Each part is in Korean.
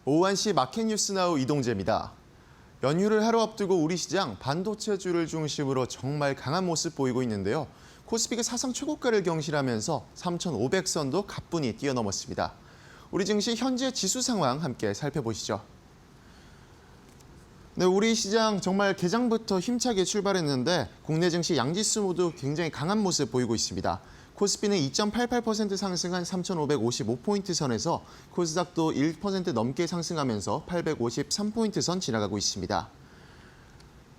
오후 1시 마켓 뉴스나우 이동재입니다. 연휴를 하루 앞두고 우리 시장 반도체주를 중심으로 정말 강한 모습 보이고 있는데요. 코스피가 사상 최고가를 경신하면서 3,500선도 가뿐히 뛰어넘었습니다. 우리 증시 현재 지수 상황 함께 살펴보시죠. 네, 우리 시장 정말 개장부터 힘차게 출발했는데 국내 증시 양지수 모두 굉장히 강한 모습 보이고 있습니다. 코스피는 2.88% 상승한 3,555포인트 선에서 코스닥도 1% 넘게 상승하면서 853포인트 선 지나가고 있습니다.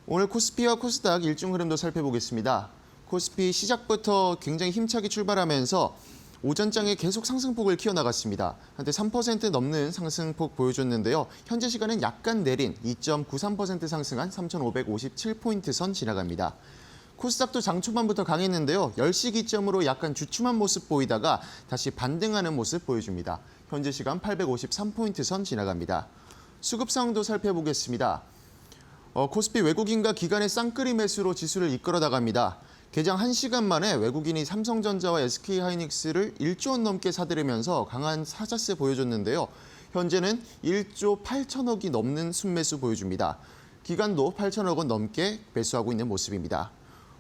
오늘 코스피와 코스닥 일중 흐름도 살펴보겠습니다. 코스피 시작부터 굉장히 힘차게 출발하면서 오전장에 계속 상승폭을 키워나갔습니다. 한때 3% 넘는 상승폭 보여줬는데요. 현재 시간은 약간 내린 2.93% 상승한 3,557포인트 선 지나갑니다. 코스닥도 장 초반부터 강했는데요. 10시 기점으로 약간 주춤한 모습 보이다가 다시 반등하는 모습 보여줍니다. 현재 시간 853포인트 선 지나갑니다. 수급 상황도 살펴보겠습니다. 코스피 외국인과 기관의 쌍끌이 매수로 지수를 이끌어 나갑니다. 개장 1시간 만에 외국인이 삼성전자와 SK하이닉스를 1조 원 넘게 사들이면서 강한 사자세 보여줬는데요. 현재는 1조 8천억이 넘는 순매수 보여줍니다. 기관도 8천억 원 넘게 매수하고 있는 모습입니다.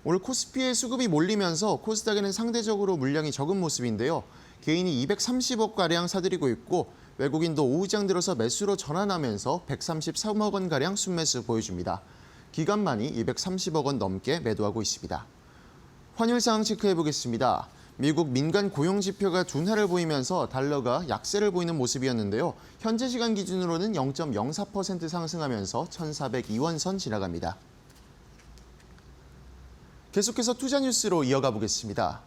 오늘 코스피의 수급이 몰리면서 코스닥에는 상대적으로 물량이 적은 모습인데요. 개인이 230억가량 사들이고 있고 외국인도 오후장 들어서 매수로 전환하면서 133억 원가량 순매수 보여줍니다. 기관만이 230억 원 넘게 매도하고 있습니다. 환율 상황 체크해 보겠습니다. 미국 민간 고용 지표가 둔화를 보이면서 달러가 약세를 보이는 모습이었는데요. 현재 시간 기준으로는 0.04% 상승하면서 1,402원 선 지나갑니다. 계속해서 투자 뉴스로 이어가 보겠습니다.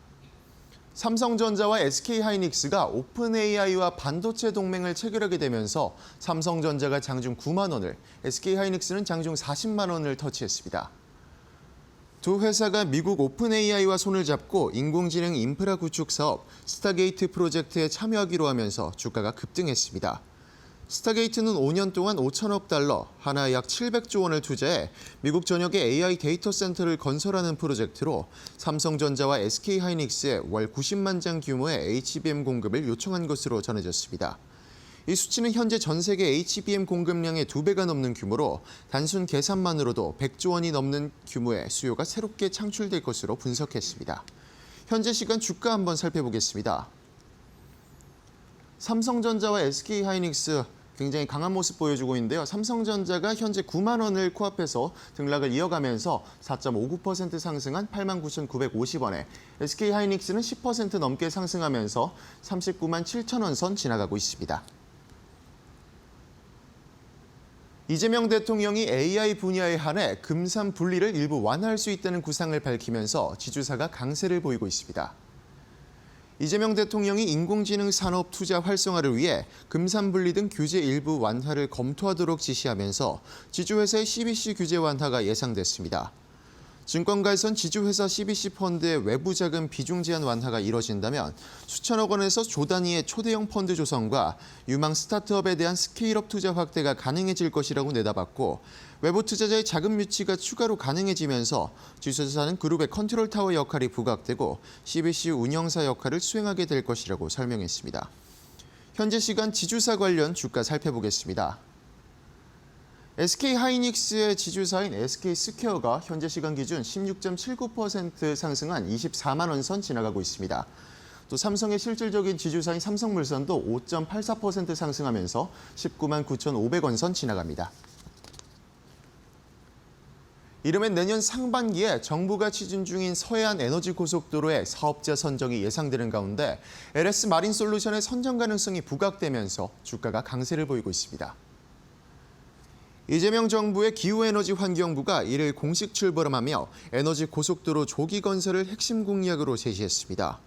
삼성전자와 SK하이닉스가 오픈AI와 반도체 동맹을 체결하게 되면서 삼성전자가 장중 9만 원을, SK하이닉스는 장중 40만 원을 터치했습니다. 두 회사가 미국 오픈AI와 손을 잡고 인공지능 인프라 구축 사업 스타게이트 프로젝트에 참여하기로 하면서 주가가 급등했습니다. 스타게이트는 5년 동안 5천억 달러, 하나에 약 700조 원을 투자해 미국 전역에 AI 데이터 센터를 건설하는 프로젝트로 삼성전자와 SK하이닉스에 월 90만 장 규모의 HBM 공급을 요청한 것으로 전해졌습니다. 이 수치는 현재 전 세계 HBM 공급량의 2배가 넘는 규모로 단순 계산만으로도 100조 원이 넘는 규모의 수요가 새롭게 창출될 것으로 분석했습니다. 현재 시간 주가 한번 살펴보겠습니다. 삼성전자와 SK하이닉스 굉장히 강한 모습 보여주고 있는데요. 삼성전자가 현재 9만 원을 코앞에서 등락을 이어가면서 4.59% 상승한 89,950원에 SK하이닉스는 10% 넘게 상승하면서 39만 7천 원 선 지나가고 있습니다. 이재명 대통령이 AI 분야에 한해 금산 분리를 일부 완화할 수 있다는 구상을 밝히면서 지주사가 강세를 보이고 있습니다. 이재명 대통령이 인공지능 산업 투자 활성화를 위해 금산 분리 등 규제 일부 완화를 검토하도록 지시하면서 지주회사의 CBC 규제 완화가 예상됐습니다. 증권가에선 지주회사 CBC 펀드의 외부 자금 비중 제한 완화가 이뤄진다면 수천억 원에서 조 단위의 초대형 펀드 조성과 유망 스타트업에 대한 스케일업 투자 확대가 가능해질 것이라고 내다봤고 외부 투자자의 자금 유치가 추가로 가능해지면서 지주회사는 그룹의 컨트롤 타워 역할이 부각되고 CBC 운영사 역할을 수행하게 될 것이라고 설명했습니다. 현재 시간 지주사 관련 주가 살펴보겠습니다. SK하이닉스의 지주사인 SK스퀘어가 현재 시간 기준 16.79% 상승한 24만 원 선 지나가고 있습니다. 또 삼성의 실질적인 지주사인 삼성물산도 5.84% 상승하면서 19만 9,500원 선 지나갑니다. 이르면 내년 상반기에 정부가 추진 중인 서해안 에너지 고속도로의 사업자 선정이 예상되는 가운데 LS 마린솔루션의 선정 가능성이 부각되면서 주가가 강세를 보이고 있습니다. 이재명 정부의 기후에너지환경부가 이를 공식 출범하며 에너지 고속도로 조기 건설을 핵심 공약으로 제시했습니다.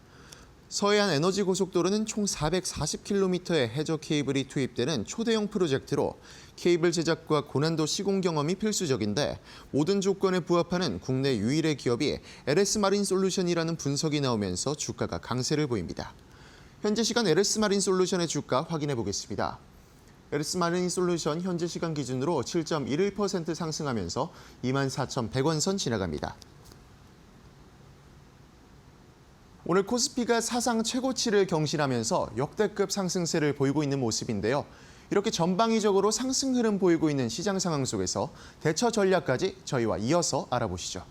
서해안 에너지 고속도로는 총 440km의 해저 케이블이 투입되는 초대형 프로젝트로 케이블 제작과 고난도 시공 경험이 필수적인데 모든 조건에 부합하는 국내 유일의 기업이 LS 마린솔루션이라는 분석이 나오면서 주가가 강세를 보입니다. 현재 시간 LS 마린솔루션의 주가 확인해 보겠습니다. LS 마린솔루션 현재 시간 기준으로 7.11% 상승하면서 24,100원 선 지나갑니다. 오늘 코스피가 사상 최고치를 경신하면서 역대급 상승세를 보이고 있는 모습인데요. 이렇게 전방위적으로 상승 흐름 보이고 있는 시장 상황 속에서 대처 전략까지 저희와 이어서 알아보시죠.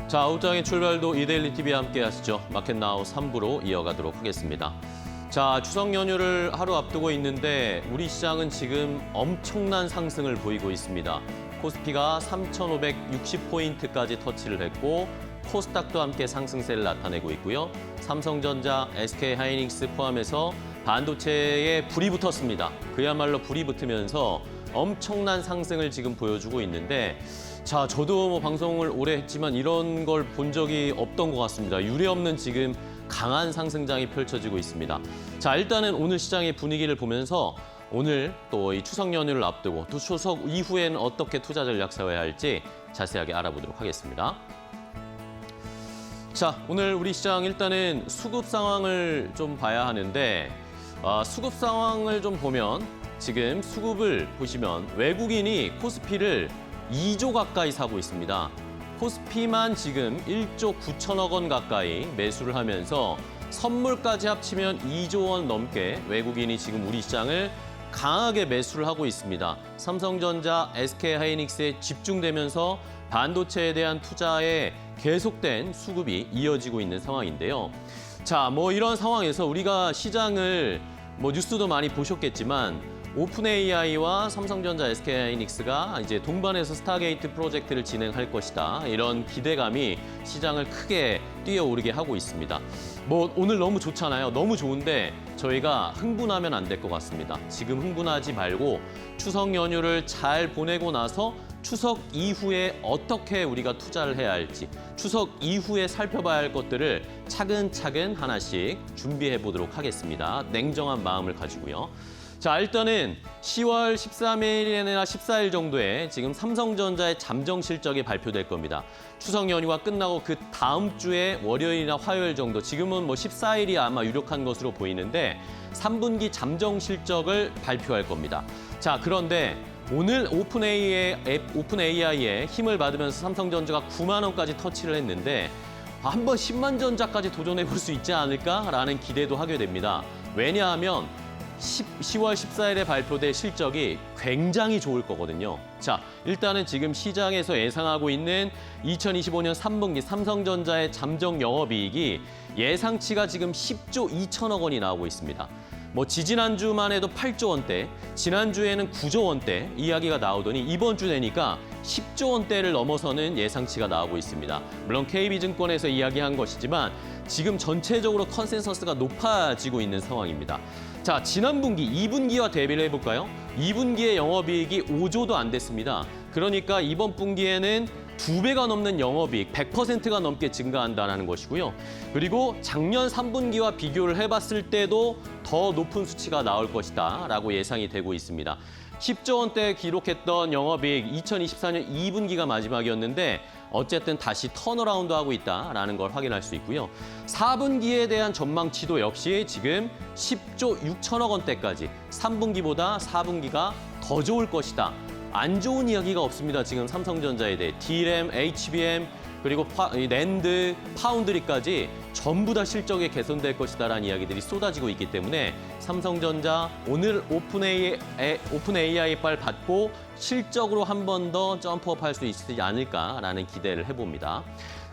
자, 아웃장의 출발도 이데일리 TV와 함께 하시죠. 마켓나우 3부로 이어가도록 하겠습니다. 자, 추석 연휴를 하루 앞두고 있는데 우리 시장은 지금 엄청난 상승을 보이고 있습니다. 코스피가 3,560포인트까지 터치를 했고 코스닥도 함께 상승세를 나타내고 있고요. 삼성전자, SK하이닉스 포함해서 반도체에 불이 붙었습니다. 그야말로 불이 붙으면서 엄청난 상승을 지금 보여주고 있는데 자, 저도 뭐 방송을 오래 했지만 이런 걸 본 적이 없던 것 같습니다. 유례없는 지금 강한 상승장이 펼쳐지고 있습니다. 자, 일단은 오늘 시장의 분위기를 보면서 오늘 또 이 추석 연휴를 앞두고 또 추석 이후에는 어떻게 투자 전략 세워야 할지 자세하게 알아보도록 하겠습니다. 자, 오늘 우리 시장 일단은 수급 상황을 좀 봐야 하는데 수급 상황을 좀 보면 지금 수급을 보시면 외국인이 코스피를 2조 가까이 사고 있습니다. 코스피만 지금 1조 9천억 원 가까이 매수를 하면서 선물까지 합치면 2조 원 넘게 외국인이 지금 우리 시장을 강하게 매수를 하고 있습니다. 삼성전자, SK하이닉스에 집중되면서 반도체에 대한 투자에 계속된 수급이 이어지고 있는 상황인데요. 자, 뭐 이런 상황에서 우리가 시장을 뭐 뉴스도 많이 보셨겠지만 오픈 AI와 삼성전자, SK하이닉스가 이제 동반해서 스타게이트 프로젝트를 진행할 것이다. 이런 기대감이 시장을 크게 뛰어오르게 하고 있습니다. 뭐 오늘 너무 좋잖아요. 너무 좋은데 저희가 흥분하면 안 될 것 같습니다. 지금 흥분하지 말고 추석 연휴를 잘 보내고 나서 추석 이후에 어떻게 우리가 투자를 해야 할지, 추석 이후에 살펴봐야 할 것들을 차근차근 하나씩 준비해 보도록 하겠습니다. 냉정한 마음을 가지고요. 자, 일단은 10월 13일이나 14일 정도에 지금 삼성전자의 잠정 실적이 발표될 겁니다. 추석 연휴가 끝나고 그 다음 주에 월요일이나 화요일 정도, 지금은 뭐 14일이 아마 유력한 것으로 보이는데 3분기 잠정 실적을 발표할 겁니다. 자, 그런데 오늘 오픈 AI의 힘을 받으면서 삼성전자가 9만 원까지 터치를 했는데 한번 10만 전자까지 도전해 볼 수 있지 않을까라는 기대도 하게 됩니다. 왜냐하면 10월 14일에 발표될 실적이 굉장히 좋을 거거든요. 자, 일단은 지금 시장에서 예상하고 있는 2025년 3분기 삼성전자의 잠정 영업이익이 예상치가 지금 10조 2천억 원이 나오고 있습니다. 뭐 지지난주만 해도 8조 원대, 지난주에는 9조 원대 이야기가 나오더니 이번 주 되니까 10조 원대를 넘어서는 예상치가 나오고 있습니다. 물론 KB증권에서 이야기한 것이지만 지금 전체적으로 컨센서스가 높아지고 있는 상황입니다. 자, 지난 분기 2분기와 대비를 해볼까요? 2분기의 영업이익이 5조도 안 됐습니다. 그러니까 이번 분기에는 2배가 넘는 영업이익, 100%가 넘게 증가한다는 것이고요. 그리고 작년 3분기와 비교를 해봤을 때도 더 높은 수치가 나올 것이다 라고 예상이 되고 있습니다. 10조 원대 기록했던 영업이익 2024년 2분기가 마지막이었는데 어쨌든 다시 턴어라운드하고 있다라는 걸 확인할 수 있고요. 4분기에 대한 전망치도 역시 지금 10조 6천억 원대까지 3분기보다 4분기가 더 좋을 것이다. 안 좋은 이야기가 없습니다. 지금 삼성전자에 대해 DRAM, HBM, 그리고 낸드, 파운드리까지 전부 다 실적이 개선될 것이다라는 이야기들이 쏟아지고 있기 때문에 삼성전자 오늘 오픈 AI 빨 받고 실적으로 한 번 더 점프업할 수 있지 않을까라는 기대를 해봅니다.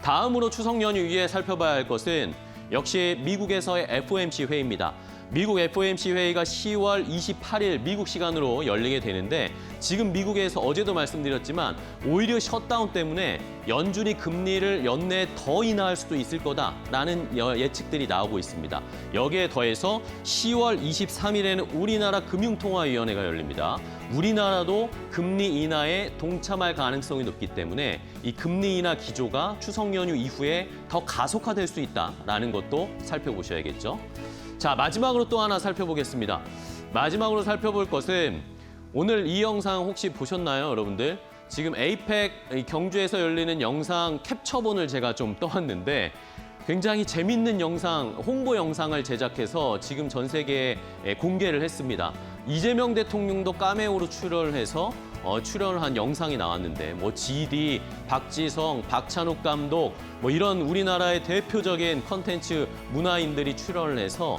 다음으로 추석 연휴 이후에 살펴봐야 할 것은 역시 미국에서의 FOMC 회의입니다. 미국 FOMC 회의가 10월 28일 미국 시간으로 열리게 되는데 지금 미국에서 어제도 말씀드렸지만 오히려 셧다운 때문에 연준이 금리를 연내에 더 인하할 수도 있을 거다라는 예측들이 나오고 있습니다. 여기에 더해서 10월 23일에는 우리나라 금융통화위원회가 열립니다. 우리나라도 금리 인하에 동참할 가능성이 높기 때문에 이 금리 인하 기조가 추석 연휴 이후에 더 가속화될 수 있다라는 것도 살펴보셔야겠죠. 자, 마지막으로 또 하나 살펴보겠습니다. 마지막으로 살펴볼 것은 오늘 이 영상 혹시 보셨나요, 여러분들? 지금 에이펙 경주에서 열리는 영상 캡처본을 제가 좀 떠왔는데 굉장히 재밌는 영상, 홍보 영상을 제작해서 지금 전 세계에 공개를 했습니다. 이재명 대통령도 카메오로 출연해서 출연을 한 영상이 나왔는데 뭐 GD, 박지성, 박찬욱 감독 뭐 이런 우리나라의 대표적인 컨텐츠 문화인들이 출연을 해서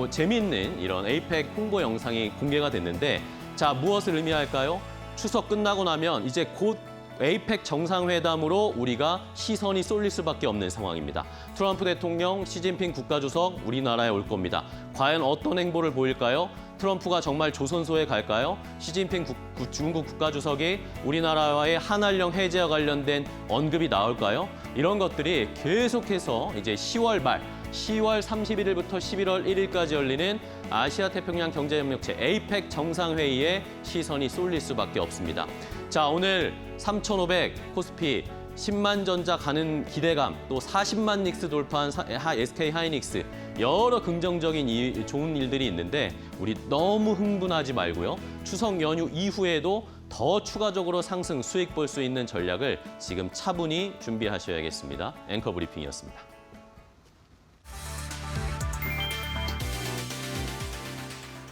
재밌는 이런 에이펙 홍보 영상이 공개가 됐는데 자, 무엇을 의미할까요? 추석 끝나고 나면 이제 곧 에이펙 정상회담으로 우리가 시선이 쏠릴 수밖에 없는 상황입니다. 트럼프 대통령, 시진핑 국가주석 우리나라에 올 겁니다. 과연 어떤 행보를 보일까요? 트럼프가 정말 조선소에 갈까요? 시진핑 중국 국가주석이 우리나라와의 한한령 해제와 관련된 언급이 나올까요? 이런 것들이 계속해서 이제 10월 31일부터 11월 1일까지 열리는 아시아 태평양 경제협력체 에이펙 정상회의에 시선이 쏠릴 수밖에 없습니다. 자, 오늘 3,500 코스피 10만 전자 가는 기대감, 또 40만 닉스 돌파한 SK 하이닉스 여러 긍정적인 좋은 일들이 있는데 우리 너무 흥분하지 말고요. 추석 연휴 이후에도 더 추가적으로 상승 수익 볼 수 있는 전략을 지금 차분히 준비하셔야겠습니다. 앵커 브리핑이었습니다.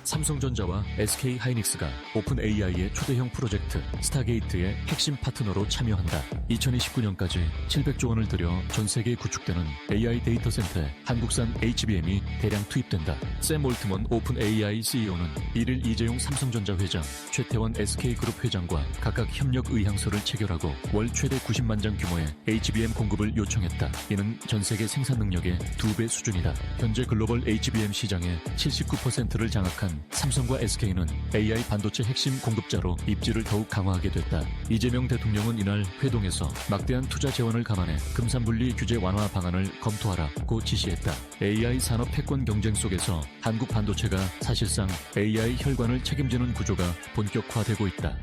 삼성전자와 SK 하이닉스가 오픈 AI의 초대형 프로젝트 스타게이트의 핵심 파트너로 참여한다. 2029년까지 700조 원을 들여 전 세계에 구축되는 AI 데이터 센터에 한국산 HBM이 대량 투입된다. 샘 올트먼 오픈 AI CEO는 1일 이재용 삼성전자 회장, 최태원 SK그룹 회장과 각각 협력 의향서를 체결하고 월 최대 90만 장 규모의 HBM 공급을 요청했다. 이는 전 세계 생산 능력의 2배 수준이다. 현재 글로벌 HBM 시장의 79%를 장악한 삼성과 SK는 AI 반도체 핵심 공급자로 입지를 더욱 강화하게 됐다. 이재명 대통령은 이날 회동에서 막대한 투자 재원을 감안해 금산분리 규제 완화 방안을 검토하라고 지시했다. AI 산업 패권 경쟁 속에서 한국 반도체가 사실상 AI 혈관을 책임지는 구조가 본격화되고 있다.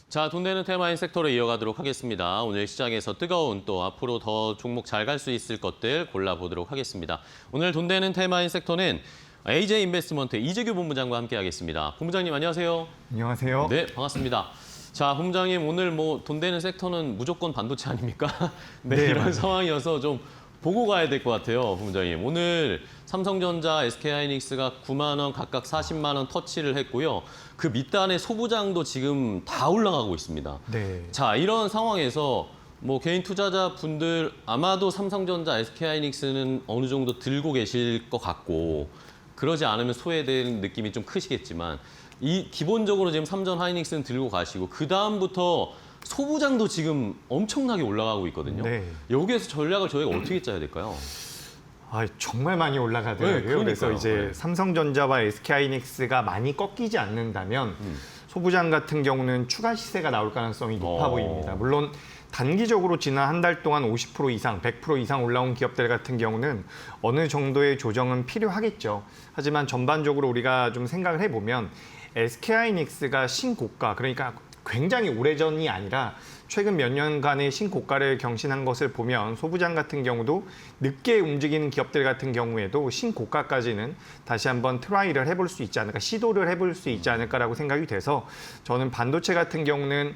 자, 돈 되는 테마인 섹터로 이어가도록 하겠습니다. 오늘 시장에서 뜨거운 또 앞으로 더 종목 잘 갈 수 있을 것들 골라보도록 하겠습니다. 오늘 돈 되는 테마인 섹터는 AJ 인베스트먼트 이재규 본부장과 함께하겠습니다. 본부장님 안녕하세요. 안녕하세요. 네, 반갑습니다. 자, 본부장님 오늘 뭐 돈 되는 섹터는 무조건 반도체 아닙니까? 네, 네, 이런 맞아요. 상황이어서 좀 보고 가야 될 것 같아요, 본부장님. 오늘 삼성전자, SK하이닉스가 9만 원 각각 40만 원 터치를 했고요. 그 밑단의 소부장도 지금 다 올라가고 있습니다. 네. 자, 이런 상황에서 뭐 개인 투자자분들 아마도 삼성전자, SK하이닉스는 어느 정도 들고 계실 것 같고 그러지 않으면 소외되는 느낌이 좀 크시겠지만 이 기본적으로 지금 삼전 하이닉스는 들고 가시고 그 다음부터 소부장도 지금 엄청나게 올라가고 있거든요. 네. 여기에서 전략을 저희가 어떻게 짜야 될까요? 정말 많이 올라가더라고요. 네, 그래서 그러니까요. 이제 네. 삼성전자와 SK하이닉스가 많이 꺾이지 않는다면 소부장 같은 경우는 추가 시세가 나올 가능성이 높아 보입니다. 물론 단기적으로 지난 한 달 동안 50% 이상, 100% 이상 올라온 기업들 같은 경우는 어느 정도의 조정은 필요하겠죠. 하지만 전반적으로 우리가 좀 생각을 해보면 SK하이닉스가 신고가, 그러니까 굉장히 오래전이 아니라 최근 몇 년간의 신고가를 경신한 것을 보면 소부장 같은 경우도 늦게 움직이는 기업들 같은 경우에도 신고가까지는 다시 한번 트라이를 해볼 수 있지 않을까, 시도를 해볼 수 있지 않을까라고 생각이 돼서 저는 반도체 같은 경우는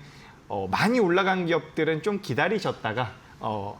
많이 올라간 기업들은 좀 기다리셨다가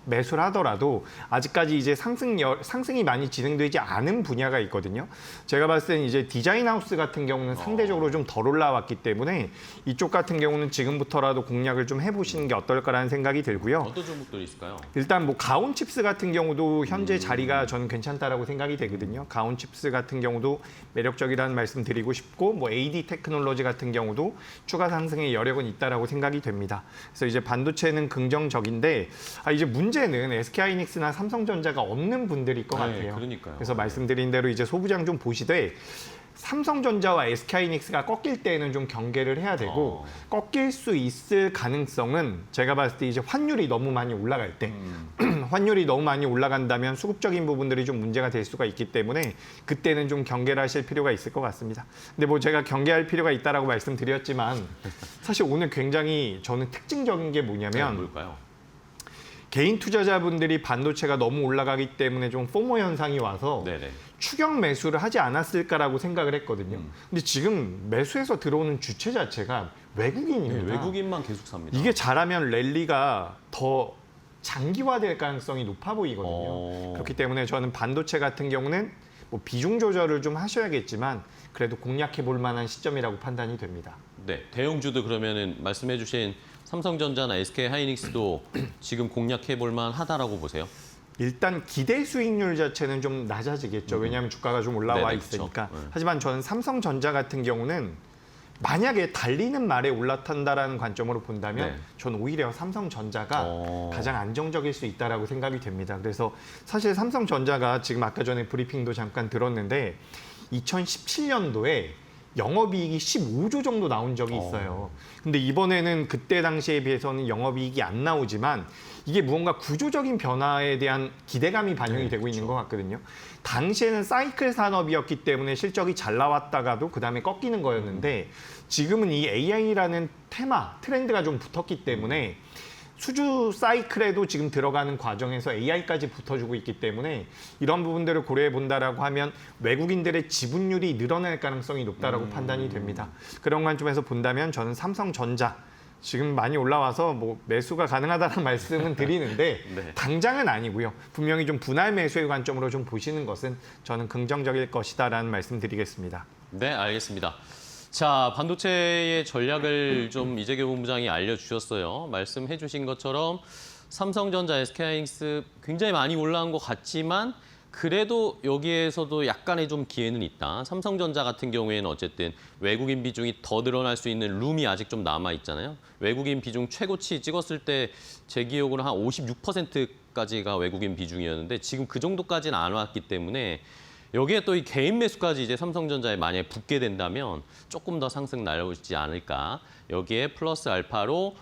매수를 하더라도 아직까지 이제 상승이 많이 진행되지 않은 분야가 있거든요. 제가 봤을 때는 이제 디자인 하우스 같은 경우는 상대적으로 좀 덜 올라왔기 때문에 이쪽 같은 경우는 지금부터라도 공략을 좀 해보시는 게 어떨까라는 생각이 들고요. 어떤 종목들이 있을까요? 일단 뭐 가온 칩스 같은 경우도 현재 자리가 저는 괜찮다라고 생각이 되거든요. 가온 칩스 같은 경우도 매력적이라는 말씀 드리고 싶고, 뭐 AD 테크놀로지 같은 경우도 추가 상승의 여력은 있다라고 생각이 됩니다. 그래서 이제 반도체는 긍정적인데 이제 문제는 SK하이닉스나 삼성전자가 없는 분들일 것 네, 같아요. 그러니까요. 그래서 말씀드린 대로 이제 소부장 좀 보시되 삼성전자와 SK하이닉스가 꺾일 때는 좀 경계를 해야 되고 꺾일 수 있을 가능성은 제가 봤을 때 이제 환율이 너무 많이 올라갈 때 환율이 너무 많이 올라간다면 수급적인 부분들이 좀 문제가 될 수가 있기 때문에 그때는 좀 경계를 하실 필요가 있을 것 같습니다. 근데 뭐 제가 경계할 필요가 있다라고 말씀드렸지만 사실 오늘 굉장히 저는 특징적인 게 뭐냐면 뭘까요? 개인 투자자분들이 반도체가 너무 올라가기 때문에 좀 포모 현상이 와서 네네. 추격 매수를 하지 않았을까라고 생각을 했거든요. 근데 지금 매수해서 들어오는 주체 자체가 외국인입니다. 네, 외국인만 계속 삽니다. 이게 잘하면 랠리가 더 장기화될 가능성이 높아 보이거든요. 그렇기 때문에 저는 반도체 같은 경우는 뭐 비중 조절을 좀 하셔야겠지만 그래도 공략해 볼 만한 시점이라고 판단이 됩니다. 네, 대형주도 그러면은 말씀해주신 삼성전자나 SK하이닉스도 지금 공략해 볼 만하다라고 보세요? 일단 기대 수익률 자체는 좀 낮아지겠죠. 왜냐하면 주가가 좀 올라와 네네, 있으니까. 그렇죠. 하지만 저는 삼성전자 같은 경우는 만약에 달리는 말에 올라탄다라는 관점으로 본다면 네. 저는 오히려 삼성전자가 가장 안정적일 수 있다라고 생각이 됩니다. 그래서 사실 삼성전자가 지금 아까 전에 브리핑도 잠깐 들었는데 2017년도에 영업이익이 15조 정도 나온 적이 있어요. 근데 이번에는 그때 당시에 비해서는 영업이익이 안 나오지만 이게 무언가 구조적인 변화에 대한 기대감이 반영이 되고 있는 것 같거든요. 당시에는 사이클 산업이었기 때문에 실적이 잘 나왔다가도 그다음에 꺾이는 거였는데 지금은 이 AI라는 트렌드가 좀 붙었기 때문에 수주 사이클에도 지금 들어가는 과정에서 AI까지 붙어주고 있기 때문에 이런 부분들을 고려해 본다라고 하면 외국인들의 지분율이 늘어날 가능성이 높다라고 판단이 됩니다. 그런 관점에서 본다면 저는 삼성전자 지금 많이 올라와서 뭐 매수가 가능하다는 말씀은 드리는데 네. 당장은 아니고요. 분명히 좀 분할 매수의 관점으로 좀 보시는 것은 저는 긍정적일 것이다라는 말씀 드리겠습니다. 네, 알겠습니다. 자, 반도체의 전략을 좀 이재규 본부장이 알려주셨어요. 말씀해 주신 것처럼 삼성전자, SK하이닉스 굉장히 많이 올라간 것 같지만 그래도 여기에서도 약간의 좀 기회는 있다. 삼성전자 같은 경우에는 어쨌든 외국인 비중이 더 늘어날 수 있는 룸이 아직 좀 남아 있잖아요. 외국인 비중 최고치 찍었을 때 제 기억으로 한 56%까지가 외국인 비중이었는데 지금 그 정도까지는 안 왔기 때문에 여기에 또 이 개인 매수까지 이제 삼성전자에 만약에 붙게 된다면 조금 더 상승 날아오지 않을까. 여기에 플러스 알파로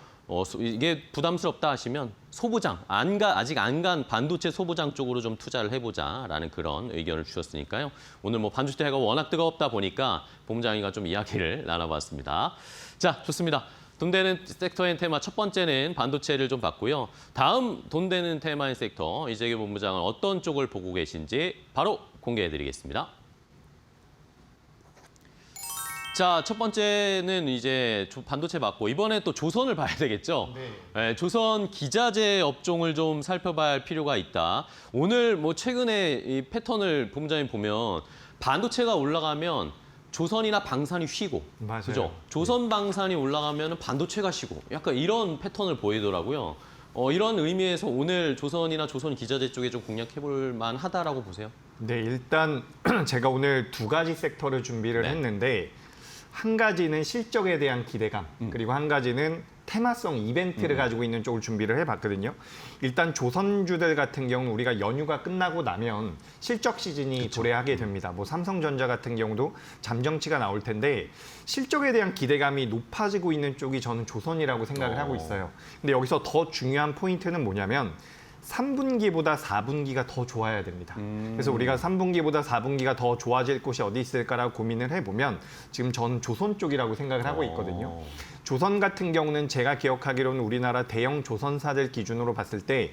이게 부담스럽다 하시면 소부장, 아직 안 간 반도체 소부장 쪽으로 좀 투자를 해보자라는 그런 의견을 주셨으니까요. 오늘 뭐 반도체가 워낙 뜨겁다 보니까 본부장이가 좀 이야기를 나눠봤습니다. 자, 좋습니다. 돈 되는 섹터인 테마 첫 번째는 반도체를 좀 봤고요. 다음 돈 되는 테마인 섹터 이재규 본부장은 어떤 쪽을 보고 계신지 바로 공개해드리겠습니다. 자, 첫 번째는 이제 반도체 봤고 이번에 또 조선을 봐야 되겠죠. 네, 조선 기자재 업종을 좀 살펴봐야 할 필요가 있다. 오늘 뭐 최근에 이 패턴을 본부장님 보면 반도체가 올라가면 조선이나 방산이 쉬고, 맞아요. 그죠? 조선 방산이 올라가면 반도체가 쉬고, 약간 이런 패턴을 보이더라고요. 이런 의미에서 오늘 조선이나 조선 기자재 쪽에 좀 공략해볼 만하다라고 보세요? 네, 일단 제가 오늘 두 가지 섹터를 준비를 네. 했는데 한 가지는 실적에 대한 기대감, 그리고 한 가지는 테마성 이벤트를 가지고 있는 쪽을 준비를 해봤거든요. 일단 조선주들 같은 경우는 우리가 연휴가 끝나고 나면 실적 시즌이 도래하게 됩니다. 뭐 삼성전자 같은 경우도 잠정치가 나올 텐데 실적에 대한 기대감이 높아지고 있는 쪽이 저는 조선이라고 생각을 하고 있어요. 근데 여기서 더 중요한 포인트는 뭐냐면 3분기보다 4분기가 더 좋아야 됩니다. 그래서 우리가 3분기보다 4분기가 더 좋아질 곳이 어디 있을까라고 고민을 해보면 지금 전 조선 쪽이라고 생각을 하고 있거든요. 조선 같은 경우는 제가 기억하기로는 우리나라 대형 조선사들 기준으로 봤을 때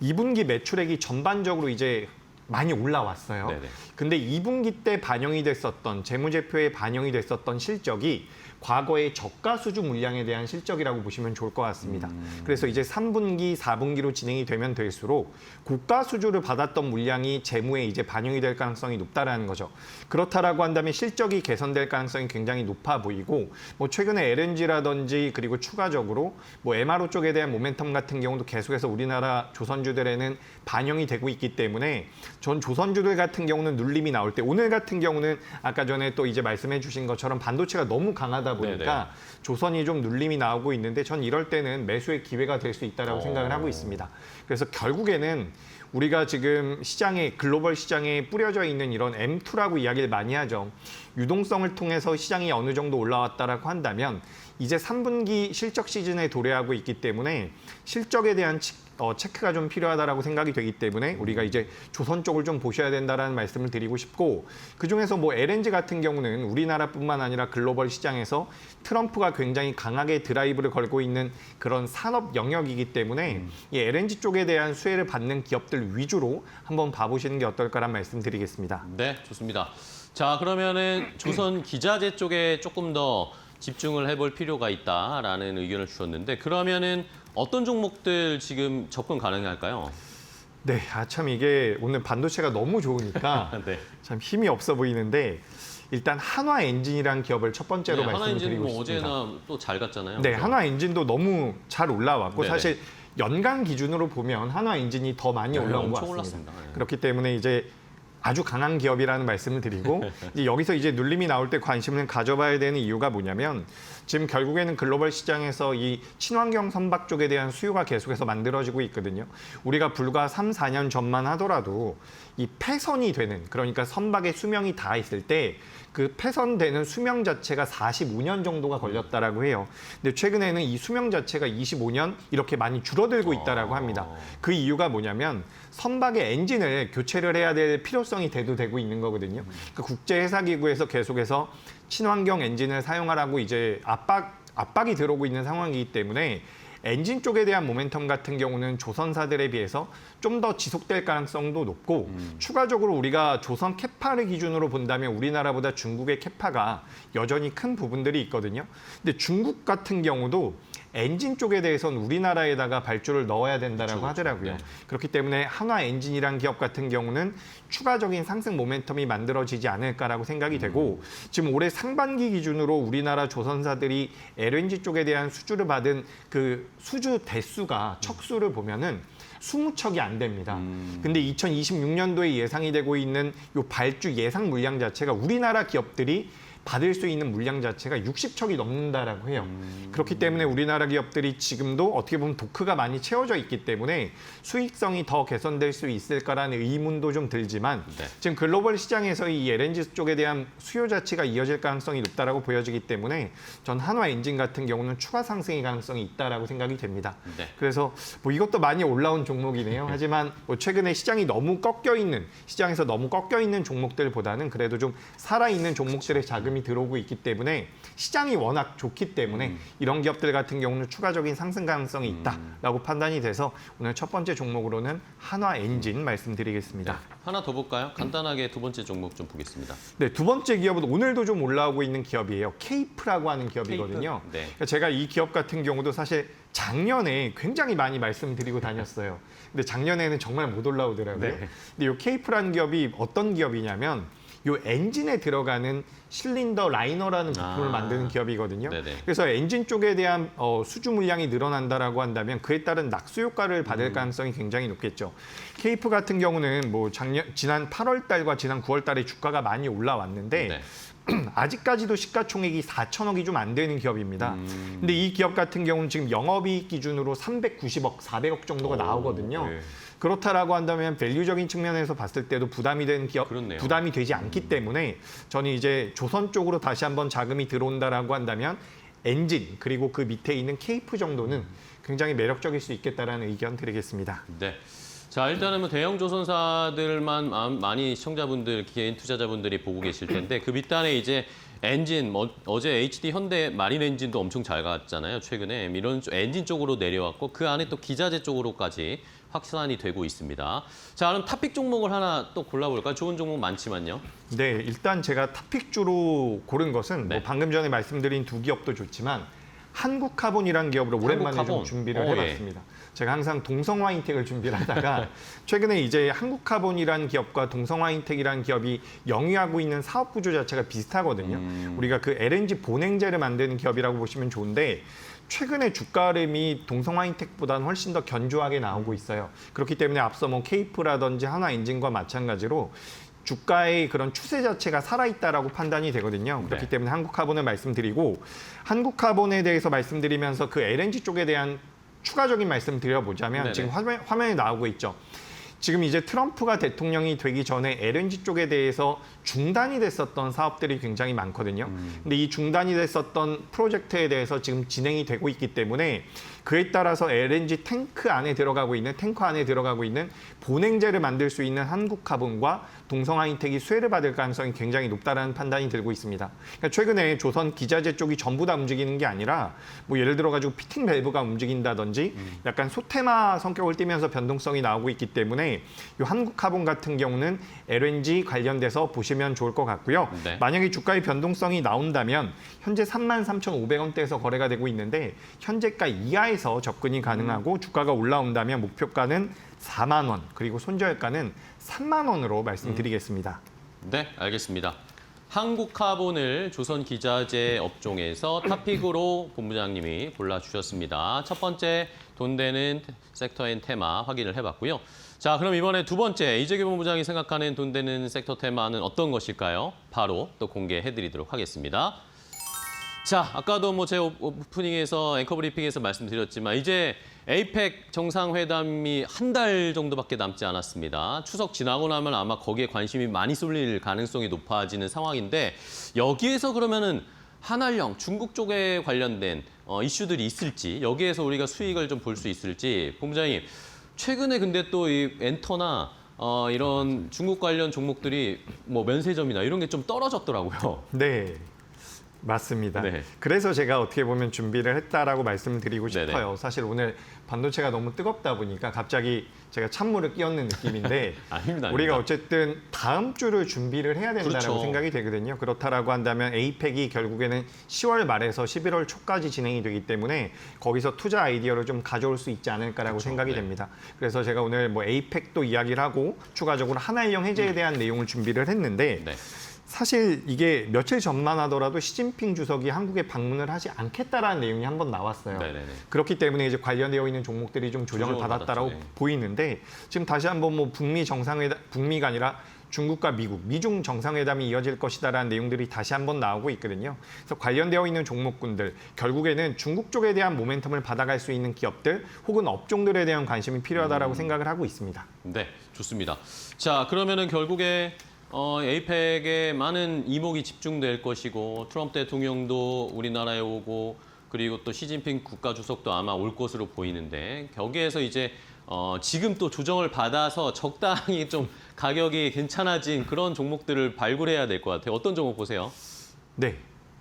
2분기 매출액이 전반적으로 이제 많이 올라왔어요. 네네. 근데 2분기 때 반영이 됐었던 재무제표에 반영이 됐었던 실적이 과거의 저가 수주 물량에 대한 실적이라고 보시면 좋을 것 같습니다. 그래서 이제 3분기, 4분기로 진행이 되면 될수록 고가 수주를 받았던 물량이 재무에 이제 반영이 될 가능성이 높다라는 거죠. 그렇다라고 한다면 실적이 개선될 가능성이 굉장히 높아 보이고 뭐 최근에 LNG라든지 그리고 추가적으로 뭐 MRO 쪽에 대한 모멘텀 같은 경우도 계속해서 우리나라 조선주들에는 반영이 되고 있기 때문에 전 조선주들 같은 경우는 눌림이 나올 때 오늘 같은 경우는 아까 전에 또 이제 말씀해 주신 것처럼 반도체가 너무 강하다 보니까 조선이 좀 눌림이 나오고 있는데 전 이럴 때는 매수의 기회가 될 수 있다라고 생각을 하고 있습니다. 그래서 결국에는 우리가 지금 시장에 글로벌 시장에 뿌려져 있는 이런 M2라고 이야기를 많이 하죠. 유동성을 통해서 시장이 어느 정도 올라왔다라고 한다면 이제 3분기 실적 시즌에 도래하고 있기 때문에 실적에 대한 체크가 좀 필요하다라고 생각이 되기 때문에 우리가 이제 조선 쪽을 좀 보셔야 된다라는 말씀을 드리고 싶고 그중에서 뭐 LNG 같은 경우는 우리나라뿐만 아니라 글로벌 시장에서 트럼프가 굉장히 강하게 드라이브를 걸고 있는 그런 산업 영역이기 때문에 이 LNG 쪽에 대한 수혜를 받는 기업들 위주로 한번 봐보시는 게 어떨까라는 말씀 드리겠습니다. 네, 좋습니다. 자, 그러면은 조선 기자재 쪽에 조금 더 집중을 해볼 필요가 있다라는 의견을 주셨는데 그러면은 어떤 종목들 지금 접근 가능할까요? 네, 참 이게 오늘 반도체가 너무 좋으니까 네. 참 힘이 없어 보이는데 일단 한화엔진이라는 기업을 첫 번째로 네, 말씀드리고 하나엔진 뭐 싶습니다. 어제나 또 잘 갔잖아요. 네, 그죠? 한화엔진도 너무 잘 올라왔고 네네. 사실 연간 기준으로 보면 한화엔진이 더 많이 올라온 것 엄청 같습니다. 올랐습니다. 네. 그렇기 때문에 이제 아주 강한 기업이라는 말씀을 드리고 이제 여기서 이제 눌림이 나올 때 관심을 가져봐야 되는 이유가 뭐냐면 지금 결국에는 글로벌 시장에서 이 친환경 선박 쪽에 대한 수요가 계속해서 만들어지고 있거든요. 우리가 불과 3, 4년 전만 하더라도 이 폐선이 되는 그러니까 선박의 수명이 다 있을 때 그 폐선되는 수명 자체가 45년 정도가 걸렸다라고 해요. 근데 최근에는 이 수명 자체가 25년 이렇게 많이 줄어들고 있다라고 합니다. 그 이유가 뭐냐면 선박의 엔진을 교체를 해야 될 필요성이 대두되고 있는 거거든요. 그 국제해사기구에서 계속해서 친환경 엔진을 사용하라고 이제 압박이 들어오고 있는 상황이기 때문에 엔진 쪽에 대한 모멘텀 같은 경우는 조선사들에 비해서 좀 더 지속될 가능성도 높고 추가적으로 우리가 조선 캐파를 기준으로 본다면 우리나라보다 중국의 캐파가 여전히 큰 부분들이 있거든요. 근데 중국 같은 경우도 엔진 쪽에 대해서는 우리나라에다가 발주를 넣어야 된다라고 하더라고요. 네. 그렇기 때문에 한화엔진이란 기업 같은 경우는 추가적인 상승 모멘텀이 만들어지지 않을까라고 생각이 되고 지금 올해 상반기 기준으로 우리나라 조선사들이 LNG 쪽에 대한 수주를 받은 그 수주 대수가 척수를 보면은 20척이 안 됩니다. 근데 2026년도에 예상이 되고 있는 요 발주 예상 물량 자체가 우리나라 기업들이 받을 수 있는 물량 자체가 60척이 넘는다라고 해요. 그렇기 때문에 우리나라 기업들이 지금도 어떻게 보면 도크가 많이 채워져 있기 때문에 수익성이 더 개선될 수 있을까라는 의문도 좀 들지만 네. 지금 글로벌 시장에서 이 LNG 쪽에 대한 수요 자체가 이어질 가능성이 높다라고 보여지기 때문에 전 한화엔진 같은 경우는 추가 상승의 가능성이 있다라고 생각이 됩니다. 네. 그래서 뭐 이것도 많이 올라온 종목이네요. 하지만 뭐 최근에 시장이 너무 꺾여 있는 시장에서 너무 꺾여 있는 종목들보다는 그래도 좀 살아 있는 종목들의 자금이 들어오고 있기 때문에 시장이 워낙 좋기 때문에 이런 기업들 같은 경우는 추가적인 상승 가능성이 있다라고 판단이 돼서 오늘 첫 번째 종목으로는 한화엔진 말씀드리겠습니다. 하나 더 볼까요? 간단하게 두 번째 종목 좀 보겠습니다. 네, 두 번째 기업은 오늘도 좀 올라오고 있는 기업이에요. 케이프라고 하는 기업이거든요. 케이프? 네. 그러니까 제가 이 기업 같은 경우도 사실 작년에 굉장히 많이 말씀드리고 다녔어요. 근데 작년에는 정말 못 올라오더라고요. 네. 근데 이 케이프라는 기업이 어떤 기업이냐면 이 엔진에 들어가는 실린더 라이너라는 부품을 만드는 기업이거든요. 네네. 그래서 엔진 쪽에 대한 수주 물량이 늘어난다라고 한다면 그에 따른 낙수 효과를 받을 가능성이 굉장히 높겠죠. 케이프 같은 경우는 뭐 지난 8월 달과 지난 9월 달에 주가가 많이 올라왔는데 네. 아직까지도 시가총액이 4천억이 좀 안 되는 기업입니다. 근데 이 기업 같은 경우는 지금 영업이익 기준으로 390억, 400억 정도가 나오거든요. 네. 그렇다라고 한다면 밸류적인 측면에서 봤을 때도 부담이 되는 기업, 그렇네요. 부담이 되지 않기 때문에 저는 이제 조선 쪽으로 다시 한번 자금이 들어온다라고 한다면 엔진 그리고 그 밑에 있는 케이프 정도는 굉장히 매력적일 수 있겠다라는 의견 드리겠습니다. 네. 자, 일단은 뭐 대형 조선사들만 많이 시청자분들, 개인 투자자분들이 보고 계실 텐데 그 밑단에 이제 엔진, 어제 HD 현대 마린 엔진도 엄청 잘 갔잖아요, 최근에. 이런 엔진 쪽으로 내려왔고 그 안에 또 기자재 쪽으로까지 확산이 되고 있습니다. 자, 그럼 탑픽 종목을 하나 또 골라볼까요? 좋은 종목 많지만요. 네, 일단 제가 탑픽주로 고른 것은 네. 뭐 방금 전에 말씀드린 두 기업도 좋지만 한국카본이라는 기업으로 오랜만에 좀 한국카본. 준비를 예. 해봤습니다. 제가 항상 동성화인텍을 준비를 하다가 최근에 이제 한국카본이라는 기업과 동성화인텍이라는 기업이 영위하고 있는 사업 구조 자체가 비슷하거든요. 우리가 그 LNG 본행제를 만드는 기업이라고 보시면 좋은데 최근에 주가 흐름이 동성화인텍보다는 훨씬 더 견조하게 나오고 있어요. 그렇기 때문에 앞서 뭐 케이프라든지 하나엔진과 마찬가지로 주가의 그런 추세 자체가 살아있다라고 판단이 되거든요. 그렇기 네. 때문에 한국카본을 말씀드리고 한국카본에 대해서 말씀드리면서 그 LNG 쪽에 대한 추가적인 말씀 드려보자면 네네. 지금 화면에 나오고 있죠. 지금 이제 트럼프가 대통령이 되기 전에 LNG 쪽에 대해서 중단이 됐었던 사업들이 굉장히 많거든요. 근데 이 중단이 됐었던 프로젝트에 대해서 지금 진행이 되고 있기 때문에 그에 따라서 LNG 탱크 안에 들어가고 있는 탱커 안에 들어가고 있는 본행제를 만들 수 있는 한국카본과 동성화인텍이 수혜를 받을 가능성이 굉장히 높다라는 판단이 들고 있습니다. 그러니까 최근에 조선 기자재 쪽이 전부 다 움직이는 게 아니라 뭐 예를 들어 가지고 피팅 밸브가 움직인다든지 약간 소테마 성격을 띠면서 변동성이 나오고 있기 때문에 이 한국카본 같은 경우는 LNG 관련돼서 보시면 좋을 것 같고요. 네. 만약에 주가의 변동성이 나온다면 현재 33,500원대에서 거래가 되고 있는데 현재가 이하에서 접근이 가능하고 주가가 올라온다면 목표가는 4만 원 그리고 손절가는 3만 원으로 말씀드리겠습니다. 네, 알겠습니다. 한국카본을 조선기자재 업종에서 탑픽으로 본부장님이 골라주셨습니다. 첫 번째 돈 되는 섹터 앤 테마 확인을 해봤고요. 자, 그럼 이번에 두 번째 이재규 본부장이 생각하는 돈 되는 섹터 테마는 어떤 것일까요? 바로 또 공개해드리도록 하겠습니다. 자, 아까도 뭐 제 오프닝에서 앵커 브리핑에서 말씀드렸지만 이제 에이펙 정상회담이 한 달 정도밖에 남지 않았습니다. 추석 지나고 나면 아마 거기에 관심이 많이 쏠릴 가능성이 높아지는 상황인데 여기에서 그러면은 한알령 중국 쪽에 관련된 이슈들이 있을지 여기에서 우리가 수익을 좀 볼 수 있을지 본부장님 최근에 근데 또 이 엔터나 이런 중국 관련 종목들이 뭐 면세점이나 이런 게 좀 떨어졌더라고요. 네. 맞습니다. 네. 그래서 제가 어떻게 보면 준비를 했다라고 말씀드리고 네네. 싶어요. 사실 오늘 반도체가 너무 뜨겁다 보니까 갑자기 제가 찬물을 끼얹는 느낌인데 아닙니다. 우리가 어쨌든 다음 주를 준비를 해야 된다라고 그렇죠. 생각이 되거든요. 그렇다라고 한다면 에이펙이 결국에는 10월 말에서 11월 초까지 진행이 되기 때문에 거기서 투자 아이디어를 좀 가져올 수 있지 않을까라고 그렇죠. 생각이 네. 됩니다. 그래서 제가 오늘 뭐 에이펙도 이야기를 하고 추가적으로 한알령 해제에 대한 내용을 준비를 했는데 네. 사실 이게 며칠 전만 하더라도 시진핑 주석이 한국에 방문을 하지 않겠다라는 내용이 한번 나왔어요. 네네네. 그렇기 때문에 이제 관련되어 있는 종목들이 좀 조정을 조정을 받았다라고 받았죠. 네. 보이는데 지금 다시 한번 뭐 북미 정상회담, 북미가 아니라 중국과 미국, 미중 정상회담이 이어질 것이다라는 내용들이 다시 한번 나오고 있거든요. 그래서 관련되어 있는 종목군들, 결국에는 중국 쪽에 대한 모멘텀을 받아갈 수 있는 기업들 혹은 업종들에 대한 관심이 필요하다라고 생각을 하고 있습니다. 네, 좋습니다. 자, 그러면은 결국에 에이펙에 많은 이목이 집중될 것이고 트럼프 대통령도 우리나라에 오고 그리고 또 시진핑 국가주석도 아마 올 것으로 보이는데 거기에서 이제 지금 또 조정을 받아서 적당히 좀 가격이 괜찮아진 그런 종목들을 발굴해야 될 것 같아요. 어떤 종목 보세요? 네,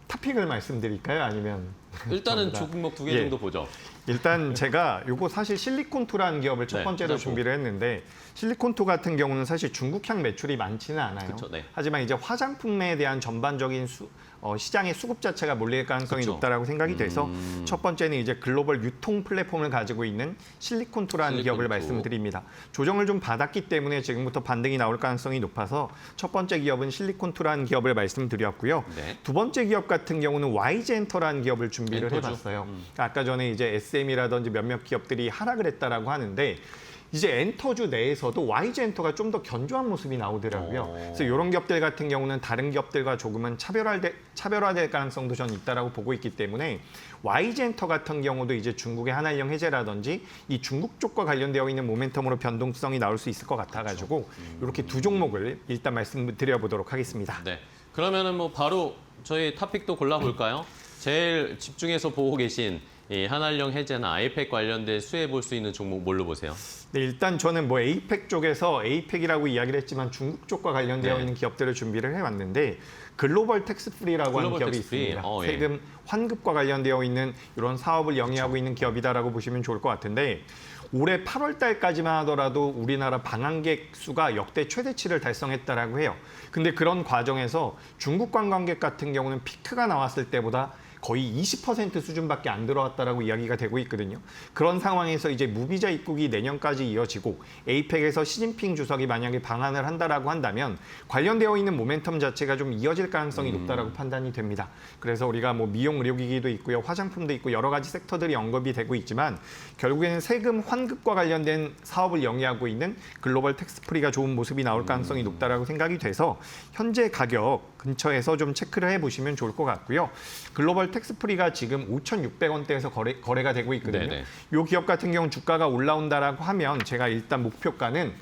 탑픽을 말씀드릴까요? 아니면 일단은 전부 다? 종목 두 개 예. 정도 보죠. 일단 제가 요거 사실 실리콘투라는 기업을 첫 네, 번째로 그렇죠. 준비를 했는데 실리콘투 같은 경우는 사실 중국향 매출이 많지는 않아요. 그렇죠, 네. 하지만 이제 화장품에 대한 전반적인 시장의 수급 자체가 몰릴 가능성이 그렇죠. 높다라고 생각이 돼서 첫 번째는 이제 글로벌 유통 플랫폼을 가지고 있는 실리콘투라는 기업을 실리콘투. 말씀드립니다. 조정을 좀 받았기 때문에 지금부터 반등이 나올 가능성이 높아서 첫 번째 기업은 실리콘투라는 기업을 말씀드렸고요. 네. 두 번째 기업 같은 경우는 YG엔터라는 기업을 준비를 엔터죠. 해봤어요. 아까 전에 이제 SM이라든지 몇몇 기업들이 하락을 했다라고 하는데 이제 엔터주 내에서도 YG엔터가 좀 더 견조한 모습이 나오더라고요. 그래서 이런 기업들 같은 경우는 다른 기업들과 조금은 차별화될 가능성도 저는 있다라고 보고 있기 때문에 YG엔터 같은 경우도 이제 중국의 한알령 해제라든지 이 중국 쪽과 관련되어 있는 모멘텀으로 변동성이 나올 수 있을 것 같아가지고 이렇게 두 종목을 일단 말씀드려보도록 하겠습니다. 네. 그러면은 뭐 바로 저희 탑픽도 골라볼까요? 제일 집중해서 보고 계신 이 한한령 해제나 아이팩 관련된 수혜 볼 수 있는 종목 뭘로 보세요? 네, 일단 저는 뭐 에이펙 쪽에서 에이펙이라고 이야기를 했지만 중국 쪽과 관련되어 네. 있는 기업들을 준비를 해왔는데 글로벌 텍스프리라고 하는 글로벌 기업이 텍스프리. 있습니다. 예. 세금 환급과 관련되어 있는 이런 사업을 영위하고 있는 기업이다라고 보시면 좋을 것 같은데 올해 8월 달까지만 하더라도 우리나라 방한객 수가 역대 최대치를 달성했다라고 해요. 근데 그런 과정에서 중국 관광객 같은 경우는 피크가 나왔을 때보다 거의 20% 수준밖에 안 들어왔다라고 이야기가 되고 있거든요. 그런 상황에서 이제 무비자 입국이 내년까지 이어지고 에이펙에서 시진핑 주석이 만약에 방한을 한다라고 한다면 관련되어 있는 모멘텀 자체가 좀 이어질 가능성이 높다라고 판단이 됩니다. 그래서 우리가 뭐 미용 의료기기도 있고요, 화장품도 있고 여러 가지 섹터들이 언급이 되고 있지만 결국에는 세금 환급과 관련된 사업을 영위하고 있는 글로벌 텍스프리가 좋은 모습이 나올 가능성이 높다라고 생각이 돼서 현재 가격 근처에서 좀 체크를 해보시면 좋을 것 같고요. 글로벌 텍스프리가 지금 5,600원대에서 거래가 되고 있거든요. 네네. 이 기업 같은 경우는 주가가 올라온다라고 하면 제가 일단 목표가는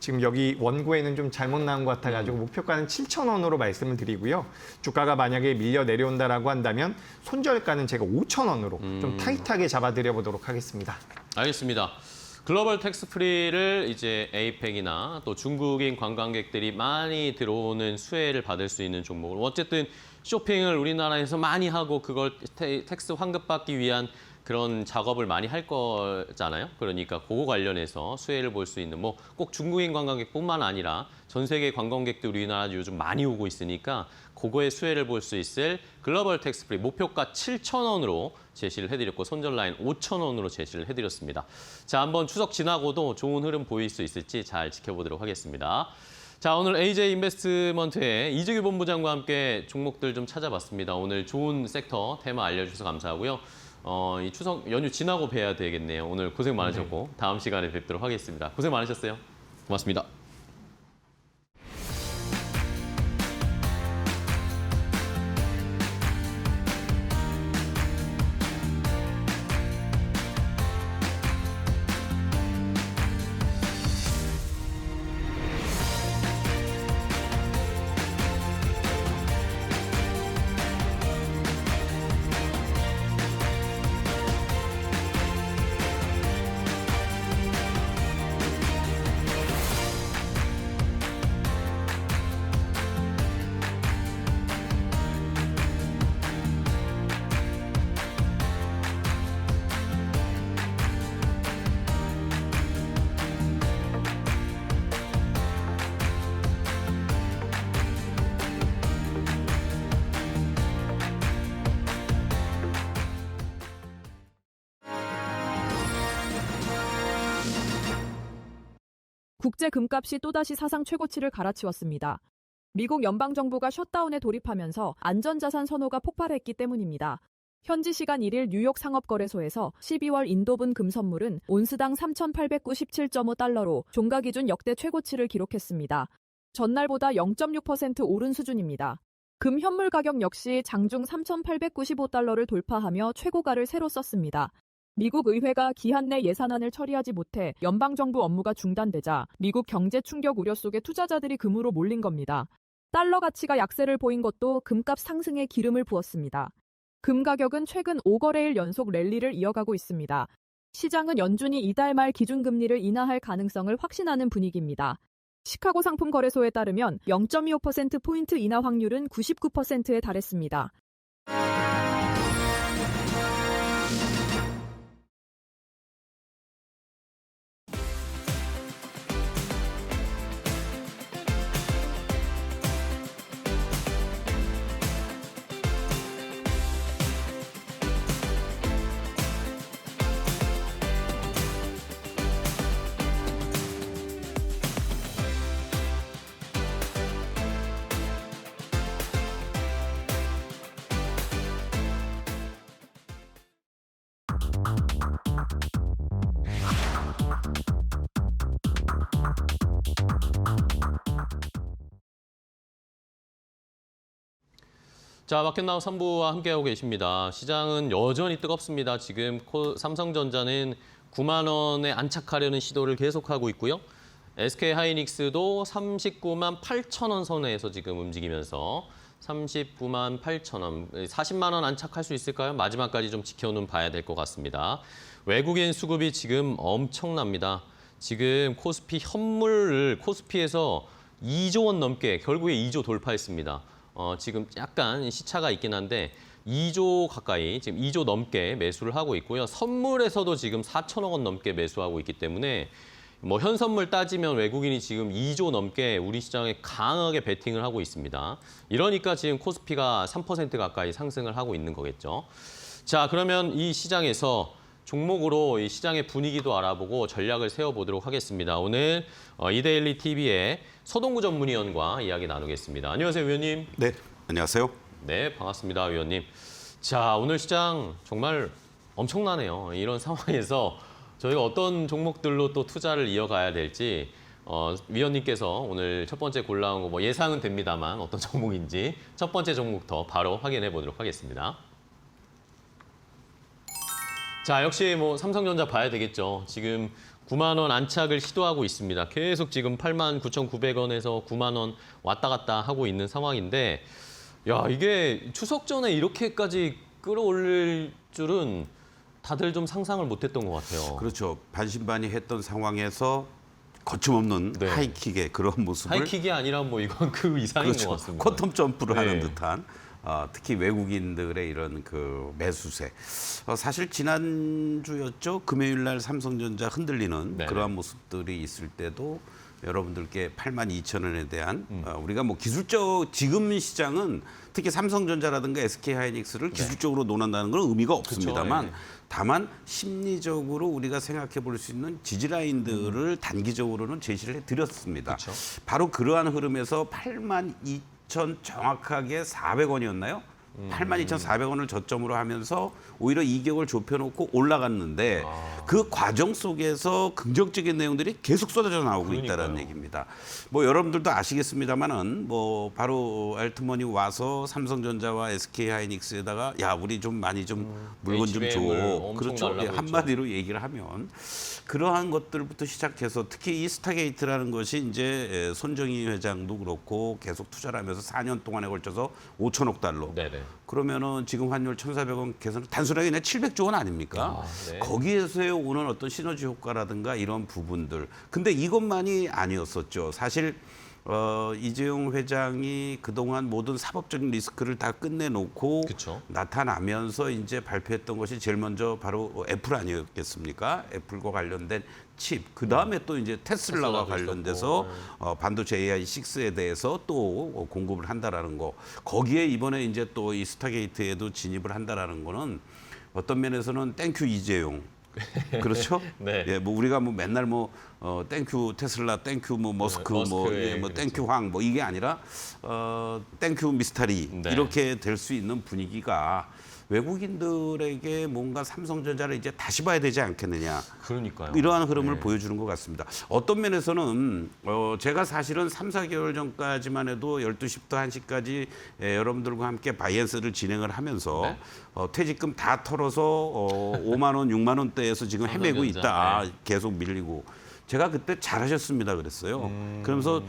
지금 여기 원고에는 좀 잘못 나온 것 같아가지고 목표가는 7,000원으로 말씀을 드리고요. 주가가 만약에 밀려 내려온다라고 한다면 손절가는 제가 5,000원으로 좀 타이트하게 잡아드려 보도록 하겠습니다. 알겠습니다. 글로벌 텍스프리를 이제 에이펙이나 또 중국인 관광객들이 많이 들어오는 수혜를 받을 수 있는 종목을 어쨌든 쇼핑을 우리나라에서 많이 하고 그걸 텍스 환급받기 위한 그런 작업을 많이 할 거잖아요. 그러니까 그거 관련해서 수혜를 볼 수 있는 뭐 꼭 중국인 관광객뿐만 아니라 전 세계 관광객들 우리나라 요즘 많이 오고 있으니까 그거에 수혜를 볼 수 있을 글로벌 텍스프리 목표가 7,000원으로 제시를 해드렸고 손절 라인 5,000원으로 제시를 해드렸습니다. 자, 한번 추석 지나고도 좋은 흐름 보일 수 있을지 잘 지켜보도록 하겠습니다. 자, 오늘 AJ 인베스트먼트의 이재규 본부장과 함께 종목들 좀 찾아봤습니다. 오늘 좋은 섹터 테마 알려주셔서 감사하고요. 이 추석 연휴 지나고 뵈야 되겠네요. 오늘 고생 많으셨고 다음 시간에 뵙도록 하겠습니다. 고생 많으셨어요. 고맙습니다. 국제 금값이 또다시 사상 최고치를 갈아치웠습니다. 미국 연방정부가 셧다운에 돌입하면서 안전자산 선호가 폭발했기 때문입니다. 현지 시간 1일 뉴욕 상업거래소에서 12월 인도분 금 선물은 온스당 3,897.5달러로 종가 기준 역대 최고치를 기록했습니다. 전날보다 0.6% 오른 수준입니다. 금 현물 가격 역시 장중 3,895달러를 돌파하며 최고가를 새로 썼습니다. 미국 의회가 기한 내 예산안을 처리하지 못해 연방정부 업무가 중단되자 미국 경제 충격 우려 속에 투자자들이 금으로 몰린 겁니다. 달러 가치가 약세를 보인 것도 금값 상승에 기름을 부었습니다. 금 가격은 최근 5거래일 연속 랠리를 이어가고 있습니다. 시장은 연준이 이달 말 기준금리를 인하할 가능성을 확신하는 분위기입니다. 시카고 상품거래소에 따르면 0.25%포인트 인하 확률은 99%에 달했습니다. 자, 마켓나우 3부와 함께하고 계십니다. 시장은 여전히 뜨겁습니다. 지금 삼성전자는 9만 원에 안착하려는 시도를 계속하고 있고요. SK 하이닉스도 39만 8천 원 선에서 지금 움직이면서 39만 8천 원, 40만 원 안착할 수 있을까요? 마지막까지 좀 지켜는 봐야 될 것 같습니다. 외국인 수급이 지금 엄청납니다. 지금 코스피 현물을 코스피에서 2조 원 넘게 결국에 2조 돌파했습니다. 지금 약간 시차가 있긴 한데 2조 가까이, 지금 2조 넘게 매수를 하고 있고요. 선물에서도 지금 4천억 원 넘게 매수하고 있기 때문에 뭐 현선물 따지면 외국인이 지금 2조 넘게 우리 시장에 강하게 베팅을 하고 있습니다. 이러니까 지금 코스피가 3% 가까이 상승을 하고 있는 거겠죠. 자, 그러면 이 시장에서 종목으로 이 시장의 분위기도 알아보고 전략을 세워보도록 하겠습니다. 오늘 이데일리 TV의 서동구 전문위원과 이야기 나누겠습니다. 안녕하세요, 위원님. 네, 안녕하세요. 네, 반갑습니다, 위원님. 자, 오늘 시장 정말 엄청나네요. 이런 상황에서 저희가 어떤 종목들로 또 투자를 이어가야 될지 위원님께서 오늘 첫 번째 골라온 거 뭐 예상은 됩니다만 어떤 종목인지 첫 번째 종목부터 바로 확인해 보도록 하겠습니다. 자, 역시 뭐 삼성전자 봐야 되겠죠. 지금 9만 원 안착을 시도하고 있습니다. 계속 지금 8만 9,900원에서 9만 원 왔다 갔다 하고 있는 상황인데 야, 이게 추석 전에 이렇게까지 끌어올릴 줄은 다들 좀 상상을 못했던 것 같아요. 그렇죠. 반신반의했던 상황에서 거침없는 네. 하이킥의 그런 모습을 하이킥이 아니라 뭐 이건 그 이상인 그렇죠. 것 같습니다. 쿼텀 점프를 네. 하는 듯한 특히 외국인들의 이런 그 매수세. 사실 지난주였죠. 금요일 날 삼성전자 흔들리는 네네. 그러한 모습들이 있을 때도 여러분들께 82,000원에 대한 우리가 뭐 기술적 지금 시장은 특히 삼성전자라든가 SK하이닉스를 기술적으로 논한다는 건 의미가 없습니다만 네. 다만 심리적으로 우리가 생각해 볼 수 있는 지지라인들을 단기적으로는 제시를 해드렸습니다. 그렇죠. 바로 그러한 흐름에서 82,000 정확하게 400원이었나요? 82,400원을 저점으로 하면서 오히려 이격을 좁혀놓고 올라갔는데 그 과정 속에서 긍정적인 내용들이 계속 쏟아져 나오고 있다는 얘기입니다. 뭐 여러분들도 아시겠습니다만은 뭐 바로 알트먼이 와서 삼성전자와 SK하이닉스에다가 야 우리 좀 많이 좀 물건 좀 줘. HBM 을 엄청 그렇죠. 달라고 했죠. 한마디로 얘기를 하면 그러한 것들부터 시작해서 특히 이 스타게이트라는 것이 이제 손정희 회장도 그렇고 계속 투자를 하면서 4년 동안에 걸쳐서 5천억 달러. 네네. 그러면은 지금 환율 1,400원 계산 단순하게 그냥 700조 원 아닙니까? 네. 거기에서 오는 어떤 시너지 효과라든가 이런 부분들. 근데 이것만이 아니었었죠. 사실 이재용 회장이 그동안 모든 사법적인 리스크를 다 끝내놓고 그쵸. 나타나면서 이제 발표했던 것이 제일 먼저 바로 애플 아니었겠습니까? 애플과 관련된 칩. 그 다음에 또 이제 테슬라와 테슬라도 관련돼서 반도체 AI6에 대해서 또 공급을 한다라는 거. 거기에 이번에 이제 또 이 스타게이트에도 진입을 한다라는 거는 어떤 면에서는 땡큐 이재용. 그렇죠? 네. 예, 뭐 우리가 뭐 맨날 뭐 땡큐 테슬라, 땡큐 뭐 머스크, 뭐, 예, 뭐 그렇죠. 땡큐 황, 뭐 이게 아니라 땡큐 미스터리 네. 이렇게 될 수 있는 분위기가 외국인들에게 뭔가 삼성전자를 이제 다시 봐야 되지 않겠느냐. 그러니까요. 이러한 흐름을 네. 보여주는 것 같습니다. 어떤 면에서는 제가 사실은 3, 4개월 전까지만 해도 12시부터 1시까지 여러분들과 함께 바이앤스를 진행을 하면서 네. 퇴직금 다 털어서 5만 원, 6만 원대에서 지금 헤매고 삼성전자, 있다. 네. 계속 밀리고. 제가 그때 잘하셨습니다 그랬어요. 그러면서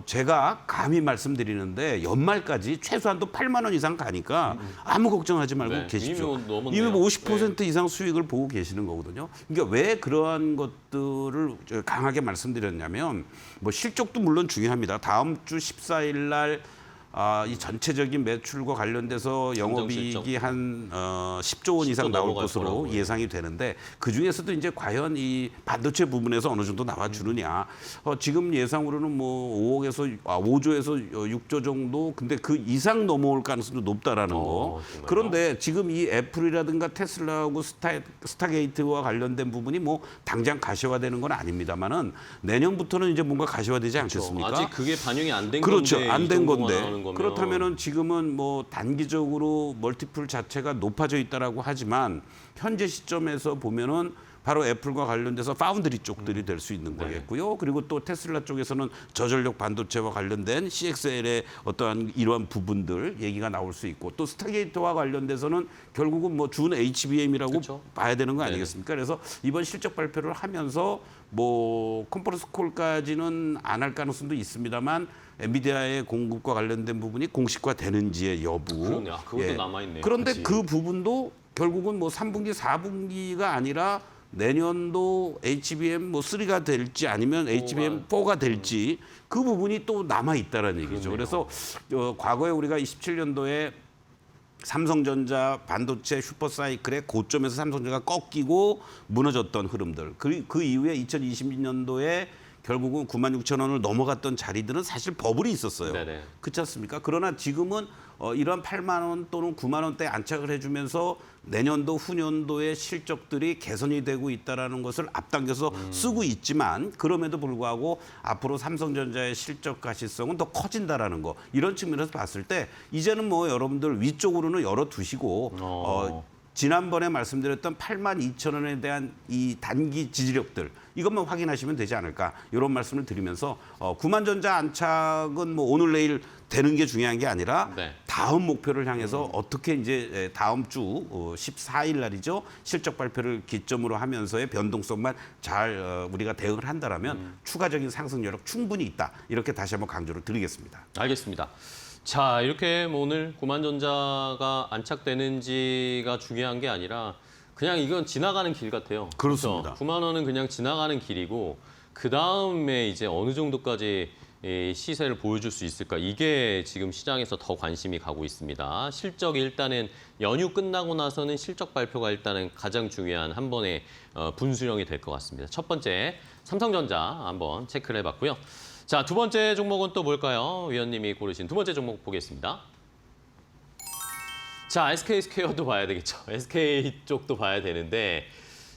제가 감히 말씀드리는데 연말까지 최소한도 8만 원 이상 가니까 아무 걱정하지 말고 네, 계십시오. 이미 넘었네요. 이미 뭐 50% 이상 수익을 보고 계시는 거거든요. 그러니까 왜 그러한 것들을 강하게 말씀드렸냐면 뭐 실적도 물론 중요합니다. 다음 주 14일 날 이 전체적인 매출과 관련돼서 영업이익이 한 10조 원 이상 10조 나올 넘어갈 것으로 거라고요. 예상이 되는데 그 중에서도 이제 과연 이 반도체 부분에서 어느 정도 나와주느냐. 지금 예상으로는 뭐 5조에서 6조 정도. 근데 그 이상 넘어올 가능성도 높다라는 거. 정말요? 그런데 지금 이 애플이라든가 테슬라하고 스타게이트와 관련된 부분이 뭐 당장 가시화되는 건 아닙니다만은 내년부터는 이제 뭔가 가시화되지 않겠습니까? 아직 그게 반영이 안 된 그렇죠. 건데 안 이 된 정도가 건데. 나오는 거면. 그렇다면은 지금은 뭐 단기적으로 멀티플 자체가 높아져 있다라고 하지만 현재 시점에서 보면은 바로 애플과 관련돼서 파운드리 쪽들이 될 수 있는 거겠고요. 그리고 또 테슬라 쪽에서는 저전력 반도체와 관련된 CXL의 어떠한 이러한 부분들 얘기가 나올 수 있고 또 스타게이트와 관련돼서는 결국은 뭐 준 HBM이라고 그렇죠. 봐야 되는 거 네네. 아니겠습니까? 그래서 이번 실적 발표를 하면서 뭐 컨퍼런스 콜까지는 안 할 가능성도 있습니다만 엔비디아의 공급과 관련된 부분이 공식화되는지의 여부. 그러네. 그것도 남아있네요. 그런데 그치. 그 부분도 결국은 뭐 3분기, 4분기가 아니라 내년도 HBM 뭐 3가 될지 아니면 HBM 4가 될지 그 부분이 또 남아 있다라는 얘기죠. 그러네요. 그래서 과거에 우리가 27년도에 삼성전자 반도체 슈퍼사이클의 고점에서 삼성전자가 꺾이고 무너졌던 흐름들. 그 이후에 2020년도에 결국은 96,000원을 넘어갔던 자리들은 사실 버블이 있었어요. 네네. 그렇지 않습니까? 그러나 지금은 이런 8만 원 또는 9만 원대에 안착을 해주면서 내년도 후년도의 실적들이 개선이 되고 있다는 것을 앞당겨서 쓰고 있지만 그럼에도 불구하고 앞으로 삼성전자의 실적 가시성은 더 커진다라는 거 이런 측면에서 봤을 때 이제는 뭐 여러분들 위쪽으로는 열어두시고 지난번에 말씀드렸던 82,000원에 대한 이 단기 지지력들 이것만 확인하시면 되지 않을까 이런 말씀을 드리면서 9만전자 안착은 뭐 오늘 내일 되는 게 중요한 게 아니라 네. 다음 목표를 향해서 어떻게 이제 다음 주 14일 날이죠 실적 발표를 기점으로 하면서의 변동성만 잘 우리가 대응을 한다라면 추가적인 상승 여력 충분히 있다 이렇게 다시 한번 강조를 드리겠습니다. 알겠습니다. 자, 이렇게 뭐 오늘 구만전자가 안착되는지가 중요한 게 아니라 그냥 이건 지나가는 길 같아요. 그렇습니다. 9만 원은 그냥 지나가는 길이고 그 다음에 이제 어느 정도까지 이 시세를 보여줄 수 있을까? 이게 지금 시장에서 더 관심이 가고 있습니다. 실적이 일단은 연휴 끝나고 나서는 실적 발표가 일단은 가장 중요한 한 번의 분수령이 될 것 같습니다. 첫 번째 삼성전자 한번 체크를 해봤고요. 자, 두 번째 종목은 또 뭘까요? 위원님이 고르신 두 번째 종목 보겠습니다. 자, SK 스퀘어도 봐야 되겠죠. SK 쪽도 봐야 되는데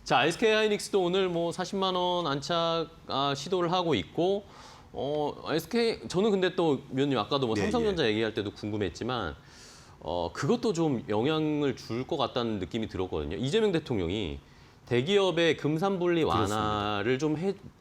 자, SK 하이닉스도 오늘 뭐 40만 원 안착 시도를 하고 있고 SK 저는 근데 또 위원님 아까도 뭐 네, 삼성전자 얘기할 때도 궁금했지만 그것도 좀 영향을 줄 것 같다는 느낌이 들었거든요. 이재명 대통령이 대기업의 금산분리 완화를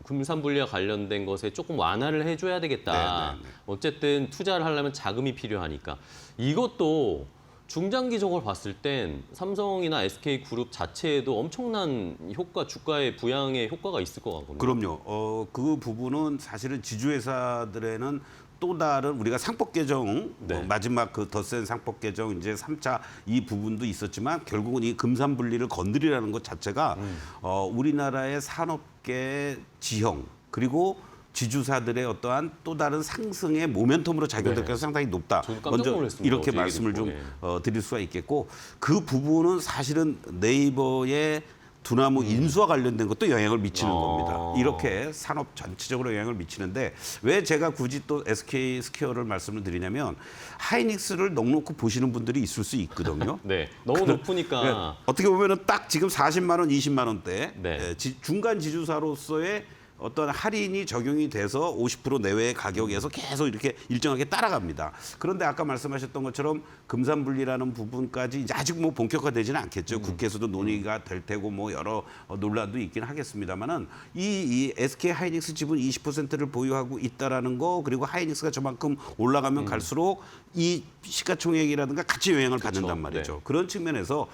금산분리와 관련된 것에 조금 완화를 해줘야 되겠다. 네. 어쨌든 투자를 하려면 자금이 필요하니까. 이것도 중장기적으로 봤을 땐 삼성이나 SK그룹 자체에도 엄청난 효과, 주가의 부양의 효과가 있을 것 같거든요. 그럼요. 그 부분은 사실은 지주회사들에는 또 다른 우리가 상법 개정 네. 마지막 그 덧센 상법 개정 이제 3차 이 부분도 있었지만 결국은 이 금산 분리를 건드리라는 것 자체가 우리나라의 산업계 지형 그리고 지주사들의 어떠한 또 다른 상승의 모멘텀으로 작용될 가능성이 상당히 높다. 저도 깜짝 놀랐습니다. 이렇게 어제 말씀을 좀 얘기 듣고, 드릴 수가 있겠고 그 부분은 사실은 네이버의 두나무 인수와 관련된 것도 영향을 미치는 겁니다. 이렇게 산업 전체적으로 영향을 미치는데 왜 제가 굳이 또 SK 스퀘어를 말씀을 드리냐면 하이닉스를 넉넉히 보시는 분들이 있을 수 있거든요. 네, 너무 높으니까. 어떻게 보면은 딱 지금 40만 원, 20만 원대 네. 중간 지주사로서의 어떤 할인이 적용이 돼서 50% 내외의 가격에서 계속 이렇게 일정하게 따라갑니다. 그런데 아까 말씀하셨던 것처럼 금산분리라는 부분까지 이제 아직 뭐 본격화되지는 않겠죠. 국회에서도 논의가 될 테고 뭐 여러 논란도 있긴 하겠습니다만은 이 SK 하이닉스 지분 20%를 보유하고 있다라는 거 그리고 하이닉스가 저만큼 올라가면 갈수록 이 시가총액이라든가 같이 영향을 받는단 말이죠. 네. 그런 측면에서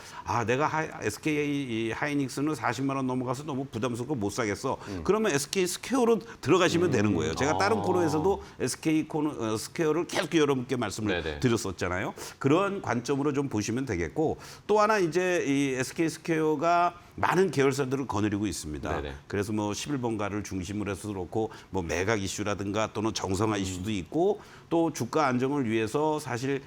내가 SK 하이닉스는 40만 원 넘어가서 너무 부담스럽고 못 사겠어. 그러면 SK 스퀘어로 들어가시면 되는 거예요. 제가 다른 코너에서도 SK 스퀘어를 계속 여러분께 말씀을 네네. 드렸었잖아요. 그런 관점으로 좀 보시면 되겠고 또 하나 이제 이 SK 스퀘어가 많은 계열사들을 거느리고 있습니다. 네네. 그래서 뭐 11번가를 중심으로 해서 그렇고 뭐 매각 이슈라든가 또는 정성화 이슈도 있고 또 주가 안정을 위해서 사실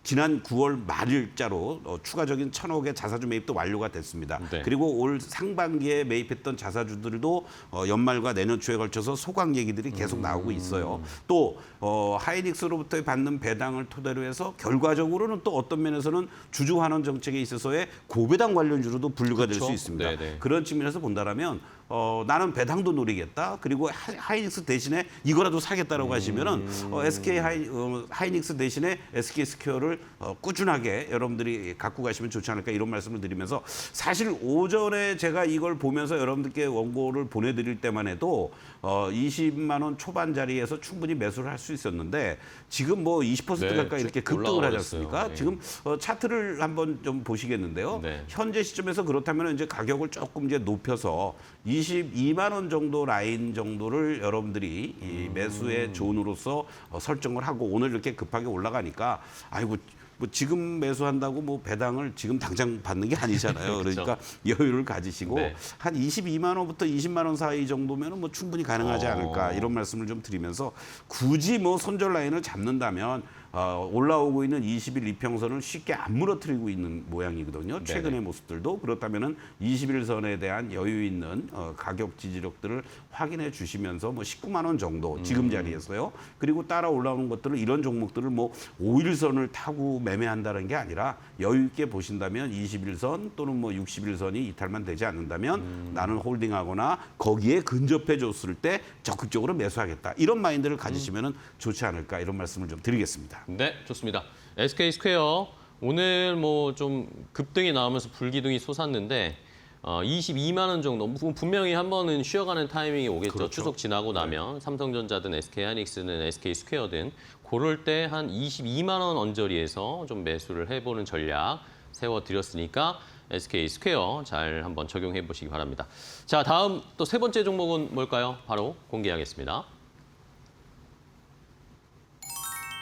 지난 9월 말일자로 추가적인 1,000억의 자사주 매입도 완료가 됐습니다. 네. 그리고 올 상반기에 매입했던 자사주들도 연말과 내년 초에 걸쳐서 소강 얘기들이 계속 나오고 있어요. 또 하이닉스로부터 받는 배당을 토대로 해서 결과적으로는 또 어떤 면에서는 주주 환원 정책에 있어서의 고배당 관련주로도 분류가 될 수 그렇죠. 있습니다. 네네. 그런 측면에서 본다라면 나는 배당도 노리겠다. 그리고 하이닉스 대신에 이거라도 사겠다라고 하시면은 SK 하이닉스 대신에 SK 스퀘어를 꾸준하게 여러분들이 갖고 가시면 좋지 않을까 이런 말씀을 드리면서 사실 오전에 제가 이걸 보면서 여러분들께 원고를 보내드릴 때만 해도 20만 원 초반 자리에서 충분히 매수를 할 수 있었는데 지금 뭐 20% 네, 가까이 이렇게 쭉 급등을 하지 올라가 않습니까? 버렸어요. 네. 지금 차트를 한번 좀 보시겠는데요. 네. 현재 시점에서 그렇다면 이제 가격을 조금 이제 높여서 22만 원 정도 라인 정도를 여러분들이 이 매수의 존으로서 설정을 하고 오늘 이렇게 급하게 올라가니까 아이고 뭐 지금 매수한다고 뭐 배당을 지금 당장 받는 게 아니잖아요. 그러니까 여유를 가지시고 네. 한 22만 원부터 20만 원 사이 정도면은 뭐 충분히 가능하지 않을까 이런 말씀을 좀 드리면서 굳이 뭐 손절 라인을 잡는다면 올라오고 있는 20일 이평선을 쉽게 안 무너뜨리고 있는 모양이거든요. 최근의 모습들도 그렇다면은 21선에 대한 여유 있는 가격 지지력들을 확인해 주시면서 뭐 19만 원 정도 지금 자리에서요. 그리고 따라 올라오는 것들을 이런 종목들을 뭐 5일선을 타고 매매한다는 게 아니라 여유 있게 보신다면 21선 또는 뭐 60일선이 이탈만 되지 않는다면 나는 홀딩하거나 거기에 근접해 줬을 때 적극적으로 매수하겠다. 이런 마인드를 가지시면은 좋지 않을까 이런 말씀을 좀 드리겠습니다. 네, 좋습니다. SK 스퀘어 오늘 뭐 좀 급등이 나오면서 불기둥이 솟았는데 22만 원 정도 분명히 한 번은 쉬어가는 타이밍이 오겠죠. 그렇죠. 추석 지나고 나면 삼성전자든 SK하이닉스든 SK 스퀘어든 그럴 때 한 22만 원 언저리에서 좀 매수를 해보는 전략 세워드렸으니까 SK 스퀘어 잘 한번 적용해 보시기 바랍니다. 자, 다음 또 세 번째 종목은 뭘까요? 바로 공개하겠습니다.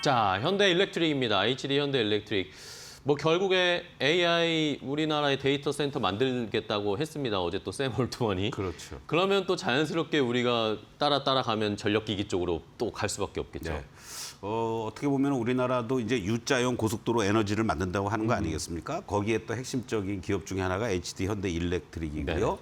자, 현대일렉트릭입니다. HD 현대일렉트릭. 뭐 결국에 AI 우리나라의 데이터 센터 만들겠다고 했습니다. 어제 또 샘 올트먼이. 그렇죠. 그러면 또 자연스럽게 우리가 따라가면 전력기기 쪽으로 또 갈 수밖에 없겠죠. 네. 어떻게 보면 우리나라도 이제 U자형 고속도로 에너지를 만든다고 하는 거 아니겠습니까? 거기에 또 핵심적인 기업 중에 하나가 HD 현대일렉트릭이고요. 네.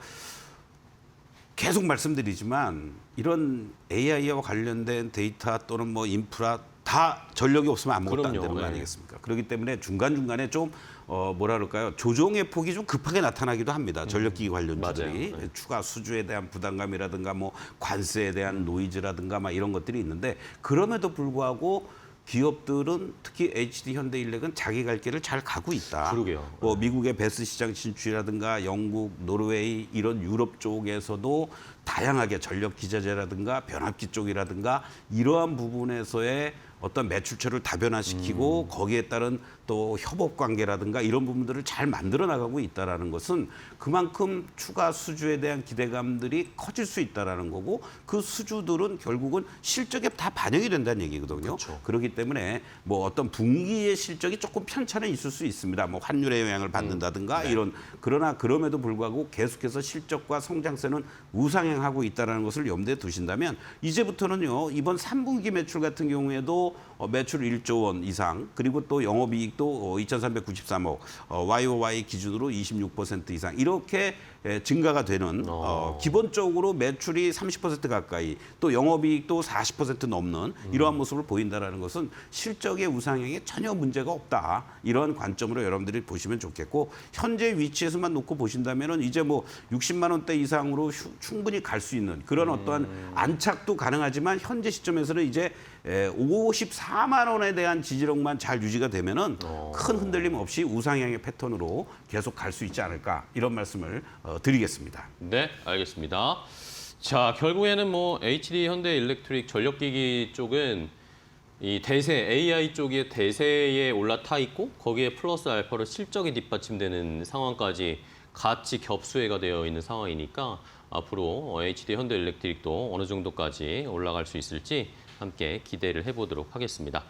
계속 말씀드리지만 이런 AI와 관련된 데이터 또는 뭐 인프라 다 전력이 없으면 아무것도 안 그럼요. 되는 거 네. 아니겠습니까? 그렇기 때문에 중간중간에 좀 뭐라 그럴까요? 조정의 폭이 좀 급하게 나타나기도 합니다. 전력기기 관련주들이. 맞아요. 네. 추가 수주에 대한 부담감이라든가 뭐 관세에 대한 노이즈라든가 막 이런 것들이 있는데 그럼에도 불구하고 기업들은 특히 HD 현대일렉은 자기 갈 길을 잘 가고 있다. 그러게요. 뭐 미국의 베스 시장 진출이라든가 영국, 노르웨이 이런 유럽 쪽에서도 다양하게 전력 기자재라든가 변압기 쪽이라든가 이러한 부분에서의 어떤 매출처를 다변화시키고 거기에 따른 또 협업 관계라든가 이런 부분들을 잘 만들어 나가고 있다라는 것은 그만큼 추가 수주에 대한 기대감들이 커질 수 있다라는 거고 그 수주들은 결국은 실적에 다 반영이 된다는 얘기거든요. 그렇죠. 그렇기 때문에 뭐 어떤 분기의 실적이 조금 편차는 있을 수 있습니다. 뭐 환율의 영향을 받는다든가 이런 그러나 그럼에도 불구하고 계속해서 실적과 성장세는 우상향하고 있다라는 것을 염두에 두신다면 이제부터는요 이번 3분기 매출 같은 경우에도 매출 1조 원 이상 그리고 또 영업이익도 2,393억 YOY 기준으로 26% 이상 이렇게 증가가 되는 기본적으로 매출이 30% 가까이 또 영업이익도 40% 넘는 이러한 모습을 보인다라는 것은 실적의 우상향에 전혀 문제가 없다 이런 관점으로 여러분들이 보시면 좋겠고 현재 위치에서만 놓고 보신다면은 이제 뭐 60만 원대 이상으로 충분히 갈 수 있는 그런 어떠한 안착도 가능하지만 현재 시점에서는 이제 54만 원에 대한 지지력만 잘 유지가 되면은 큰 흔들림 없이 우상향의 패턴으로 계속 갈 수 있지 않을까 이런 말씀을 드리겠습니다. 네, 알겠습니다. 자, 결국에는 뭐 HD 현대일렉트릭 전력기기 쪽은 이 대세 AI 쪽의 대세에 올라타 있고 거기에 플러스 알파로 실적이 뒷받침되는 상황까지 같이 겹수해가 되어 있는 상황이니까 앞으로 HD 현대일렉트릭도 어느 정도까지 올라갈 수 있을지 함께 기대를 해보도록 하겠습니다.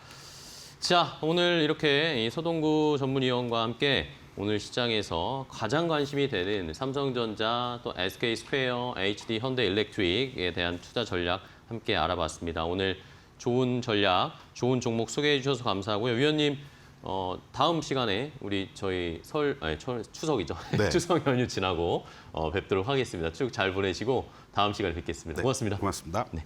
자, 오늘 이렇게 이 서동구 전문위원과 함께 오늘 시장에서 가장 관심이 되는 삼성전자, 또 SK 스퀘어, HD 현대일렉트릭에 대한 투자 전략 함께 알아봤습니다. 오늘 좋은 전략, 좋은 종목 소개해 주셔서 감사하고요. 위원님, 다음 시간에 우리 저희 추석이죠. 네. 추석 연휴 지나고 뵙도록 하겠습니다. 쭉 잘 보내시고 다음 시간에 뵙겠습니다. 네, 고맙습니다. 고맙습니다. 네.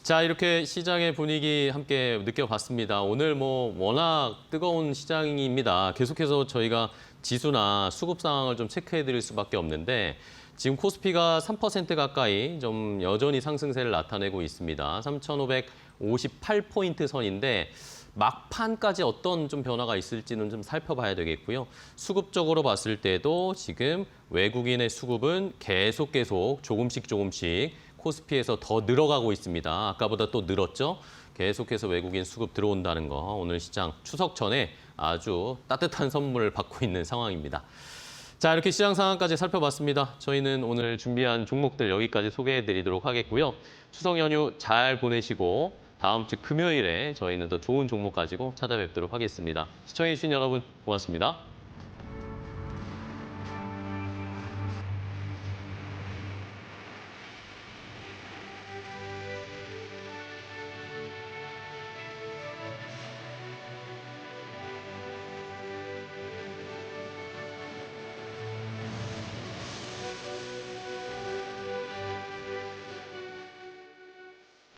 자, 이렇게 시장의 분위기 함께 느껴봤습니다. 오늘 뭐 워낙 뜨거운 시장입니다. 계속해서 저희가 지수나 수급 상황을 좀 체크해 드릴 수밖에 없는데 지금 코스피가 3% 가까이 좀 여전히 상승세를 나타내고 있습니다. 3,558포인트 선인데 막판까지 어떤 좀 변화가 있을지는 좀 살펴봐야 되겠고요. 수급적으로 봤을 때도 지금 외국인의 수급은 계속 조금씩 코스피에서 더 늘어가고 있습니다. 아까보다 또 늘었죠. 계속해서 외국인 수급 들어온다는 거 오늘 시장 추석 전에 아주 따뜻한 선물을 받고 있는 상황입니다. 자, 이렇게 시장 상황까지 살펴봤습니다. 저희는 오늘 준비한 종목들 여기까지 소개해드리도록 하겠고요. 추석 연휴 잘 보내시고 다음 주 금요일에 저희는 더 좋은 종목 가지고 찾아뵙도록 하겠습니다. 시청해주신 여러분 고맙습니다.